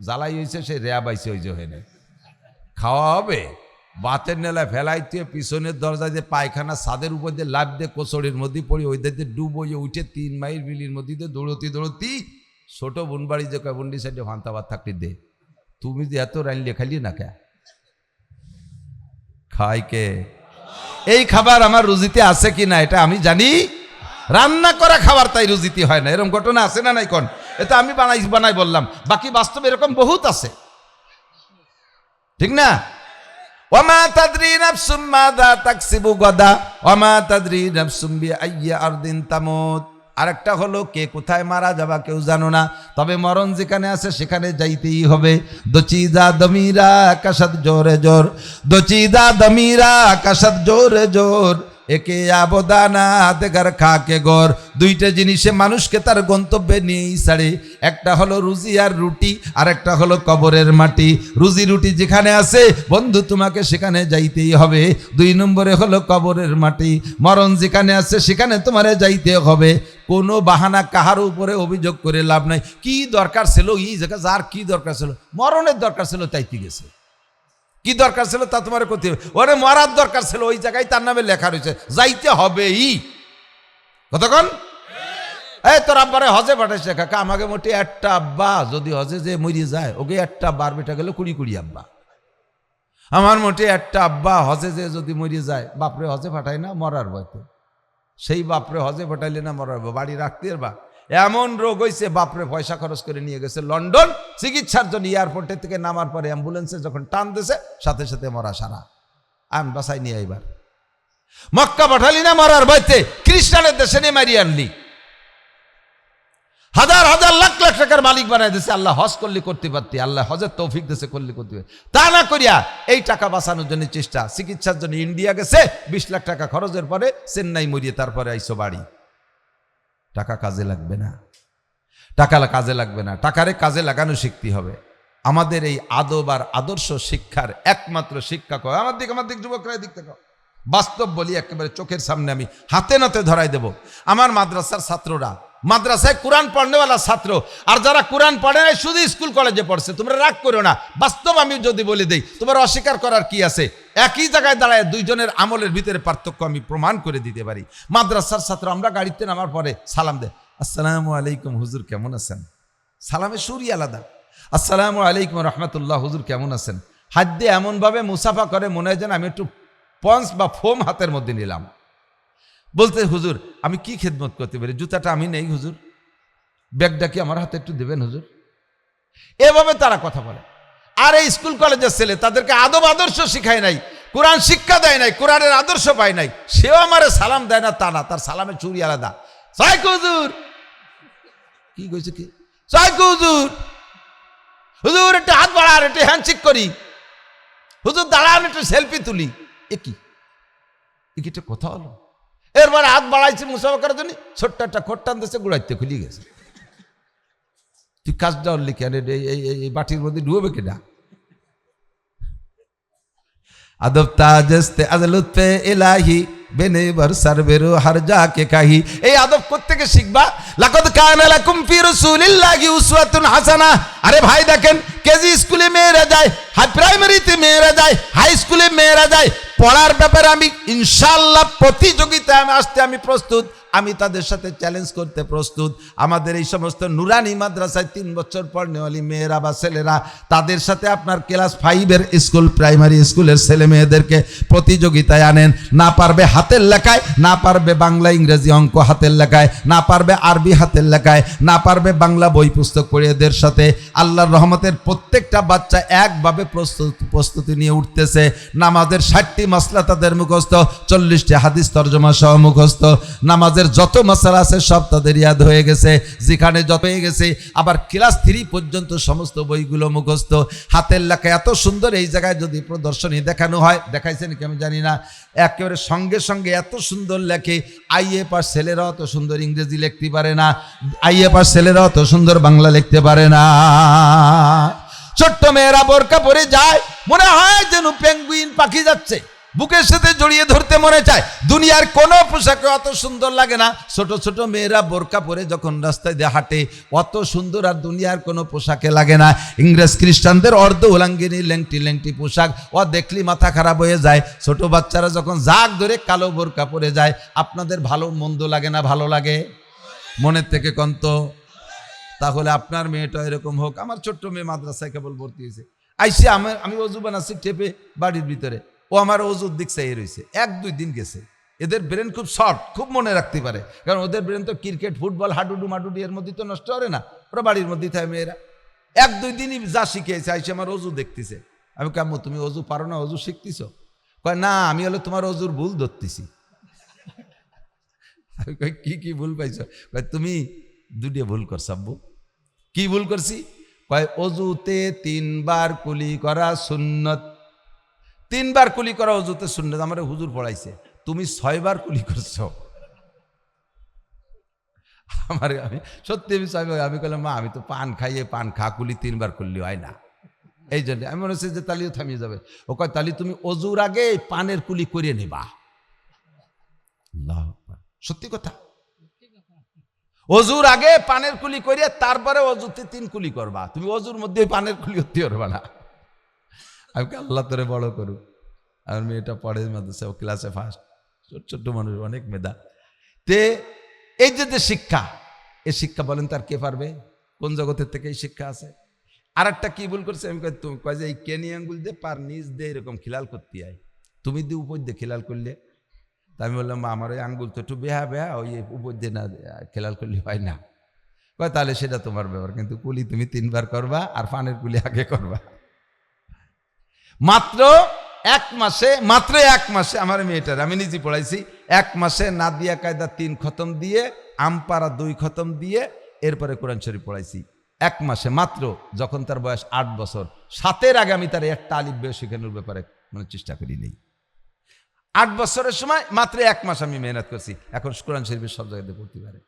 জ্বালাই হয়েছে, সেই রেয়া বাইছে ওই যে হয়ে খাওয়া হবে। বাতের নেলায় ফেলাইতে পিছনের দরজা দিয়ে পায়খানা ছাদের উপর দিয়ে লাভ দিয়ে কোচড়ির মধ্যে পড়ি, ওই দিকে ডুব হয়ে উঠে 3 মাইল বিলির মধ্যে দিয়ে দৌড়তি ছোট বোন বাড়ি যে কয় বন্ডি সাইডে ভান্তাবাদ থাকতে দে, তুমি যে এত রাইলে খাইলি না কে খাই কে? এই খাবার আমার রুজিতে আছে কি না এটা আমি জানি, রান্না করা খাবার তাই রুজিতে হয় না, এরকম ঘটনা আছে না নাই কোন? এটা আমি বানাই বললাম, বাকি বাস্তবে এরকম বহুত আছে, ঠিক না? ওয়ামা তাদরি নাফসুম মাযা তাকসিবু গাদা ওয়ামা তাদরি নাফসুম বিআইয়ি আরদিন তামুত। আরেকটা হলো কে কোথায় মারা যাবা কেউ জানো না, তবে মরণ যেখানে আছে সেখানে যাইতেই হবে। দচিদা দমিরা কাসাদ জোরে জোর, দচিদা দমিরা কাসাদ জোরে জোর, একে আবদানা দেগার খাকে গর। 2টা জিনিসে মানুষকে তার গন্তব্যে নিয়েই ছাড়ে, একটা হলো রুজি আর রুটি, আর একটা হলো কবরের মাটি। রুজি রুটি যেখানে আছে বন্ধু তোমাকে সেখানে যাইতেই হবে। 2 নম্বরে হলো কবরের মাটি, মরণ যেখানে আছে সেখানে তোমারে যাইতে হবে। কোনো বাহানা কাহার উপরে অভিযোগ করে লাভ নাই। কি দরকার ছিল এই জায়গা, যার কি দরকার ছিল, মরণের দরকার ছিল তাইতে গেছে, কি দরকার ছিল তা তোমার করতে হবে, ওরে মরার দরকার ছিল ওই জায়গায় তার নামে লেখা রয়েছে, যাইতে হবেই। কতক্ষণ এই তোর আব্বারে হজে পাঠাইছে কাকা, আমাকে মোটে একটা আব্বা যদি হজে যে মরিয়ে যায়, ওকে একটা বার বেটা গেলে 20 আব্বা। আমার মোটে একটা আব্বা হজে যে যদি মরিয়ে যায়, বাপরে হজে পাঠায় না মরার ভয়তে, সেই বাপরে হজে পাঠাইলে না মরার ভয়, বাড়ি রাখতে বা এমন রোগ হয়েছে বাপরে পয়সা খরচ করে নিয়ে গেছে লন্ডন চিকিৎসার জন্য, এয়ারপোর্টের থেকে নামার পরে অ্যাম্বুলেন্সে যখন টান দিয়েছে সাথে সাথে মরা সারা। আমি বাসাই নিয়ে এইবার মক্কা পাঠালি না মরার ভয়তে, খ্রিস্টানের দেশে নিয়ে মারিয়ে আনলি, হাজার হাজার লাখ লাখ টাকার মালিক বানাই দিছে। আল্লাহ হজ করলে করতে পারতি, আল্লাহ হজের তৌফিক দিছে করলে করতে পারতি, তা না করিয়া এই টাকা বাঁচানোর জন্য চেষ্টা, চিকিৎসার জন্য ইন্ডিয়া গেছে 20 লাখ টাকা খরচের পরে চেন্নাই মরিয়ে তারপরে আইসো বাড়ি। টাকা কাজে লাগবে না, টাকা কাজে লাগবে না, টাকারে কাজে লাগানো শিখতে হবে। আমাদের এই আদব আর আদর্শ শিক্ষার একমাত্র শিক্ষা কয় আমার দিক যুবকরা দিক থেকে বাস্তব বলি, একেবারে চোখের সামনে আমি হাতে নাতে ধরাই দেব। আমার মাদ্রাসার ছাত্ররা, মাদ্রাসায় কোরআন পড়নেওয়ালা ছাত্র, আর যারা কোরআন পড়ে নাই শুধু স্কুল কলেজে পড়ছে, তোমরা রাগ করো না, বাস্তব আমি যদি বলে দেই তোমার অস্বীকার করার কি আছে? একই জায়গায় দাঁড়ায় 2 জনের আমলের ভিতরে পার্থক্য আমি প্রমাণ করে দিতে পারি। মাদ্রাসার ছাত্র আমরা গাড়িতে নামার পরে সালাম দেয়, আসসালামু আলাইকুম হুজুর কেমন আছেন, সালামের সুরই আলাদা, আসসালামু আলাইকুম রহমতুল্লাহ হুজুর কেমন আছেন। হাত দিয়ে এমনভাবে মুসাফা করে মনে হয় যেন আমি একটু পঞ্চ বা ফোম হাতের মধ্যে নিলাম। বলতে হুজুর আমি কি খেদমত করতে পারি, জুতাটা আমি নেই হুজুর, ব্যাগটা কি আমার হাতে একটু দেবেন হুজুর, এভাবে তারা কথা বলে। আর এই স্কুল কলেজের ছেলে তাদেরকে আদব আদর্শ শিখায় নাই, কোরআন শিক্ষা দেয় নাই, কোরআনের আদর্শ পায় নাই, সেও আমারে সালাম দেয় না, তা না, তার সালামের চুরি আলাদা। সাইক হুজুর কি কইছে, কি সাইক হুজুর, হুজুর একটু হাত বাড়ার একটু হ্যান্ডশেক করি, হুজুর দাঁড়ান একটু সেলফি তুলি। একিটা কথা হলো? এরপরে হাত বাড়াইছে মুসাফা করার জন্য, ছোট্ট একটা খোট্টান দেশে গুড়াইতে খুলি গেছে। তুই কাজটা উঠলি কেন? এই বাটির মধ্যে ডুবে কিনা? আদব তাজস্তে আজ লুৎফে ইলাহি বেনে বরসার বেরো হার জাকে কাহি। এই আদব কোত্থেকে শিখবা? লাকাদ কানা লাকুম ফি রাসূলিল্লাহি উসওয়াতুন হাসানাহ। আরে ভাই দেখেন, কেজি স্কুলে মেয়েরা যায়, হাই প্রাইমারিতে মেয়েরা যায়, হাই স্কুলে মেয়েরা যায়। পড়ার ব্যাপারে আমি ইনশাআল্লাহ প্রতিযোগিতায় আসতে আমি প্রস্তুত, আমি তাদের সাথে চ্যালেঞ্জ করতে প্রস্তুত। আমাদের এই সমস্ত নুরানি মাদ্রাসায় 3 বছর পড়নেওয়ালি মেয়েরা বা ছেলেরা, তাদের সাথে আপনার ক্লাস 5-এর স্কুল, প্রাইমারি স্কুলের ছেলে মেয়েদেরকে প্রতিযোগিতায় আনেন। না পারবে হাতের লেখায়, না পারবে বাংলা ইংরেজি অঙ্ক হাতের লেখায়, না পারবে আরবি হাতের লেখায়, না পারবে বাংলা বই পুস্তক পড়ে, এদের সাথে আল্লাহর রহমতের প্রত্যেকটা বাচ্চা একভাবে প্রস্তুতি নিয়ে উঠতেছে। নামাজের 60টি মাসলা তাদের মুখস্থ, 40টি হাদিস তরজমা সহ মুখস্থ। নামাজের যত মাসালা আছে সব তাদের ইয়াদ হয়ে গেছে, যেখানে যত হয়ে গেছে। আবার ক্লাস 3 পর্যন্ত সমস্ত বইগুলো মুখস্থ। হাতের লেখা এত সুন্দর, এই জায়গায় যদি প্রদর্শনী দেখানো হয়, দেখাইছেন কি আমি জানি না, একেবারে সঙ্গে সঙ্গে এত সুন্দর লেখে। আইএ পাস ছেলেরা অত সুন্দর ইংরেজি লিখতে পারে না, আইএ পাস ছেলেরা অত সুন্দর বাংলা লিখতে পারে না। ছোট্ট মেয়েরা বোরকা পরে যায়, মনে হয় যেন পেঙ্গুইন পাখি যাচ্ছে, বুকের সাথে জড়িয়ে ধরতে মনে চায়। দুনিয়ার কোনো পোশাকে অত সুন্দর লাগে না। ছোট ছোট মেয়েরা বোরকা পরে যখন রাস্তায় দিয়ে হাঁটে, অত সুন্দর আর দুনিয়ার কোনো পোশাকে লাগে না। ইংরেজ খ্রিস্টানদের অর্ধ উলাঙ্গিনী লেংটি লেংটি পোশাক, ও দেখলি মাথা খারাপ হয়ে যায়। ছোট বাচ্চারা যখন জাগ ধরে কালো বোরকা পরে যায়, আপনাদের ভালো মন্দ লাগে না? ভালো লাগে মনের থেকে কন্ত। তাহলে আপনার মেয়েটা এরকম হোক। আমার ছোট্ট মেয়ে মাদ্রাসায় কেবল ভর্তি হয়েছে, আইসে আমি অজু বানাচ্ছি টেপে বাড়ির ভিতরে, ও আমার অজুর দিক চাইয়ে রয়েছে। 1-2 দিন গেছে। এদের ব্রেন খুব শর্ট, খুব মনে রাখতে পারে, কারণ ওদের ব্রেন তো ক্রিকেট, ফুটবল, হাডুডু মাডুডু এর মধ্যে তো নষ্ট হবে না, ওরা বাড়ির মধ্যেই থাকে মেয়েরা। 1-2 দিনই যা শিখেছে, আইসে আমার অজু দেখতেছে। আমি কাম্য, তুমি অজু পারো না, অজু শিখতেছ? কয় না, আমি হলো তোমার অজুর ভুল ধরতেছি। আমি কই কি ভুল পাইছো? কয় তুমি 2টা ভুল করছো আব্বু। কি ভুল করছি? কয় অজুতে 3 বার কুলি করা সুন্নত। 3 বার কুলি করা অজুতে সুন্নত, আমার হুজুর পড়াইছে। তুমি 6 বার কুলি করছো। আমি সত্যি আমি বললাম, মা আমি তো পান খাইয়ে পান খা, কুলি 3 বার করলি হয় না। এই জন্য আমি মনে হচ্ছে যে তালিও থামিয়ে যাবে। ও কয় তালি তুমি অজুর আগে পানের কুলি করে নেবা। আল্লাহু আকবার, সত্যি কথা। অজুর আগে পানের কুলি করিয়ে তারপরে অজুতে 3 কুলি করবা। তুমি অজুর মধ্যে পানের কুলি হতে পারবা না। আমি আল্লাহ তোরে বড় করুক। আমার মেয়েটা পড়ে মাদ্রাসা, ও ক্লাসে ফার্স্ট, ছোট্ট মানুষ, অনেক মেধা। তে এই যে শিক্ষা, এই শিক্ষা বলেন তার কে পারবে? কোন জগতের থেকে এই শিক্ষা আছে? আর একটা কি ভুল করছে, আমি কয় যে এই কেনি আঙ্গুল দিয়ে পার নিজ দিয়ে এরকম খিলাল করতে হয়, তুমি দিয়ে উপর দিয়ে খিলাল করলে। তা আমি বললাম, আমার ওই আঙ্গুল তো একটু বেহা ওই উপর দিয়ে না খেলাল করলে হয় না। কয় তাহলে সেটা তোমার ব্যাপার, কিন্তু কুলি তুমি 3 বার করবা, আর পানের কুলি আগে করবা। মাত্র 1 মাসে আমার মেয়েটার আমি নিজে পড়াইছি। 1 মাসে নাদিয়া কায়দা 3 খতম দিয়ে, আমপারা 2 খতম দিয়ে, এরপরে কোরআন শরীফ পড়াইছি 1 মাসে মাত্র। যখন তার বয়স 8 বছর, 7-এর আগে আমি তার একটা আলিফ বে শেখানোর ব্যাপারে চেষ্টা করি নেই। 8 বছরের সময় মাত্র 1 মাস আমি মেহনত করছি। এখন কোরআন শরীফের সব জায়গাতে পড়তে পারে।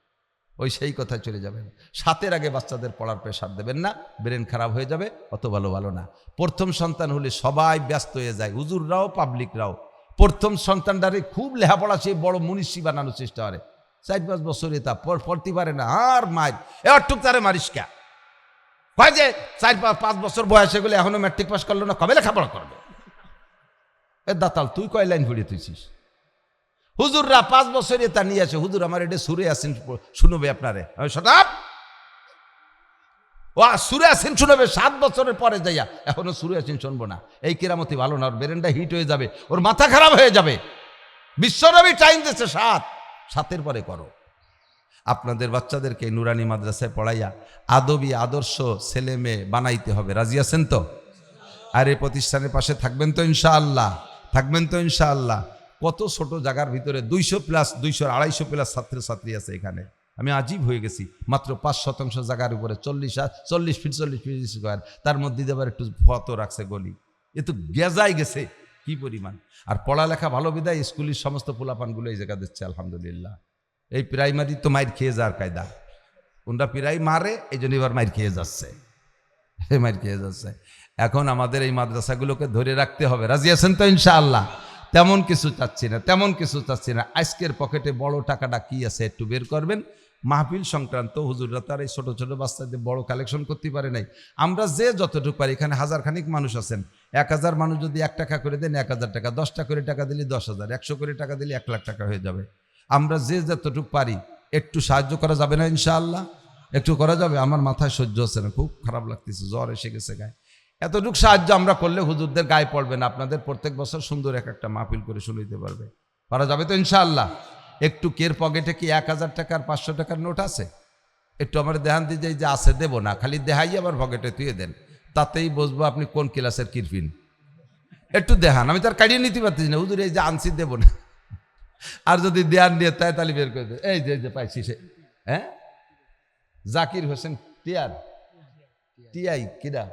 ওই সেই কথায় চলে যাবেন। 7-এর আগে বাচ্চাদের পড়ার প্রেশার দেবেন না, ব্রেন খারাপ হয়ে যাবে, অত ভালো না। প্রথম সন্তান হলে সবাই ব্যস্ত হয়ে যায়, হুজুররাও পাবলিকরাও। প্রথম সন্তানটারে খুব লেখাপড়া সে বড় মনীষী বানানোর চেষ্টা করে। 4-5 বছরে তা পড়তে পারে না, আর মায়ের এটুক তারে মারিস কে? হয় যে 4-5 বছর বয়সে গেলে এখনো ম্যাট্রিক পাস করলো না, কবে লেখাপড়া করবে? এ দাতাল, তুই কয় লাইন ঘুরিয়ে তুইছিস? হুজুররা 5 বছরে তা নিয়ে আসে, হুজুর আমার এটা সুরে আসেন শুনবে আপনারে। শতাব ও সুরে আসেন শুনবে, 7 বছরের পরে যাইয়া এখনো সুরে আসেন শুনবো না। এই কেরামতি ভালো না, ওর ব্রেনটা হিট হয়ে যাবে, ওর মাথা খারাপ হয়ে যাবে। বিশ্বনবী টাইম দিচ্ছে 7-এর পরে করো। আপনাদের বাচ্চাদেরকে নুরানি মাদ্রাসায় পড়াইয়া আদবী আদর্শ ছেলে মেয়ে বানাইতে হবে। রাজি আছেন তো? আর এই প্রতিষ্ঠানের পাশে থাকবেন তো ইনশাআল্লাহ? থাকবেন তো ইনশাআল্লাহ? কত ছোট জায়গার ভিতরে 200+200-250+ ছাত্রছাত্রী আছে এখানে। আমি আজীব হয়ে গেছি। মাত্র 5% জায়গার উপরে 40 ফিট স্কয়ার, তার মধ্যে আবার একটু ফটো রাখছে গলি। এ তো গেজাই গেছে কি পরিমাণ। আর পড়ালেখা ভালো বিদায় স্কুলের সমস্ত পোলাপানগুলো এই জায়গা দিচ্ছে আলহামদুলিল্লাহ। এই প্রাইমারি তো মাইর খেয়ে যাওয়ার কায়দা, ওনরা প্রায় মারে, এই জন্য এবার মাইর খেয়ে যাচ্ছে, মাইর খেয়ে যাচ্ছে। এখন আমাদের এই মাদ্রাসাগুলোকে ধরে রাখতে হবে। রাজি আছেন তো ইনশাআল্লাহ? তেমন কিছু চাচ্ছি না, তেমন কিছু চাচ্ছি না। আজকের পকেটে বড় টাকাটা কি আছে একটু বের করবেন। মাহফিল সংক্রান্ত হুজুররা তার এই ছোট ছোট বাচ্চাদের বড় কালেকশন করতে পারে নাই। আমরা যে যতটুকু পারি, এখানে 1000 খানিক মানুষ আছেন, 1000 মানুষ যদি 1 টাকা করে দেন 1000 টাকা, 10টা করে টাকা দিলে 10,000, 100 করে টাকা দিলে 1 লাখ টাকা হয়ে যাবে। আমরা যে যতটুকু পারি একটু সাহায্য করা যাবে না ইনশাআল্লাহ? একটু করা যাবে? আমার মাথায় সহ্য হচ্ছে না, খুব খারাপ লাগতেছে, জ্বর এসে গেছে গায়ে। এতটুকু সাহায্য আমরা করলে হুজুরদের গায়ে পড়বে না, আপনাদের প্রত্যেক বছর সুন্দর একটা মাহফিল করে শুনাইতে পারবে। পারা যাবে তো ইনশাআল্লাহ? একটু কের পকেটে কি 1000 টাকার 500 টাকার নোট আছে? একটু আমার দেহান দিয়ে যে আছে, দেবো না, খালি দেহাই আবার পকেটে তুই দেন, তাতেই বুঝবো আপনি কোন ক্লাসের কিরফিন। একটু দেহান, আমি তার কাটিয়ে নিতে পারতেছি না, হুজুর এই যে আনছি দেবো না। আর যদি দেহান নিয়ে তাই তালি বের করে দেয়, এই যে পাইছি সে, হ্যাঁ জাকির হোসেন টিআই কিরা,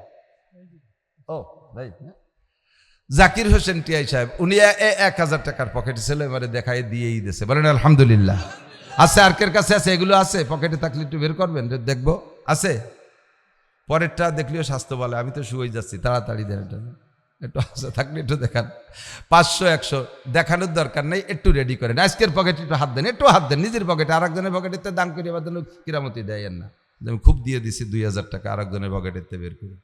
ও ভাই জাকির হোসেন টিআই সাহেব, উনি 1000 টাকার পকেটে ছিল, এবারে দেখাই দিয়েই দিয়েছে। বলেন আলহামদুলিল্লাহ। আছে আর কের কাছে আছে? এগুলো আছে পকেটে থাকলে একটু বের করবেন, দেখবো আছে। পরেরটা দেখলেও স্বাস্থ্য বলে, আমি তো শুয়ে যাচ্ছি, তাড়াতাড়ি দেন, একটু আছে থাকলে একটু দেখান। 500 100 দেখানোর দরকার নেই, একটু রেডি করেন। আজকের পকেটে একটু হাত দেন, একটু হাত দেন নিজের পকেটে, আরেকজনের পকেটে দান করে আবার কিরামতি দেয় না। আমি খুব দিয়ে দিছি 2000 টাকা আরেকজনের পকেটেতে বের করে।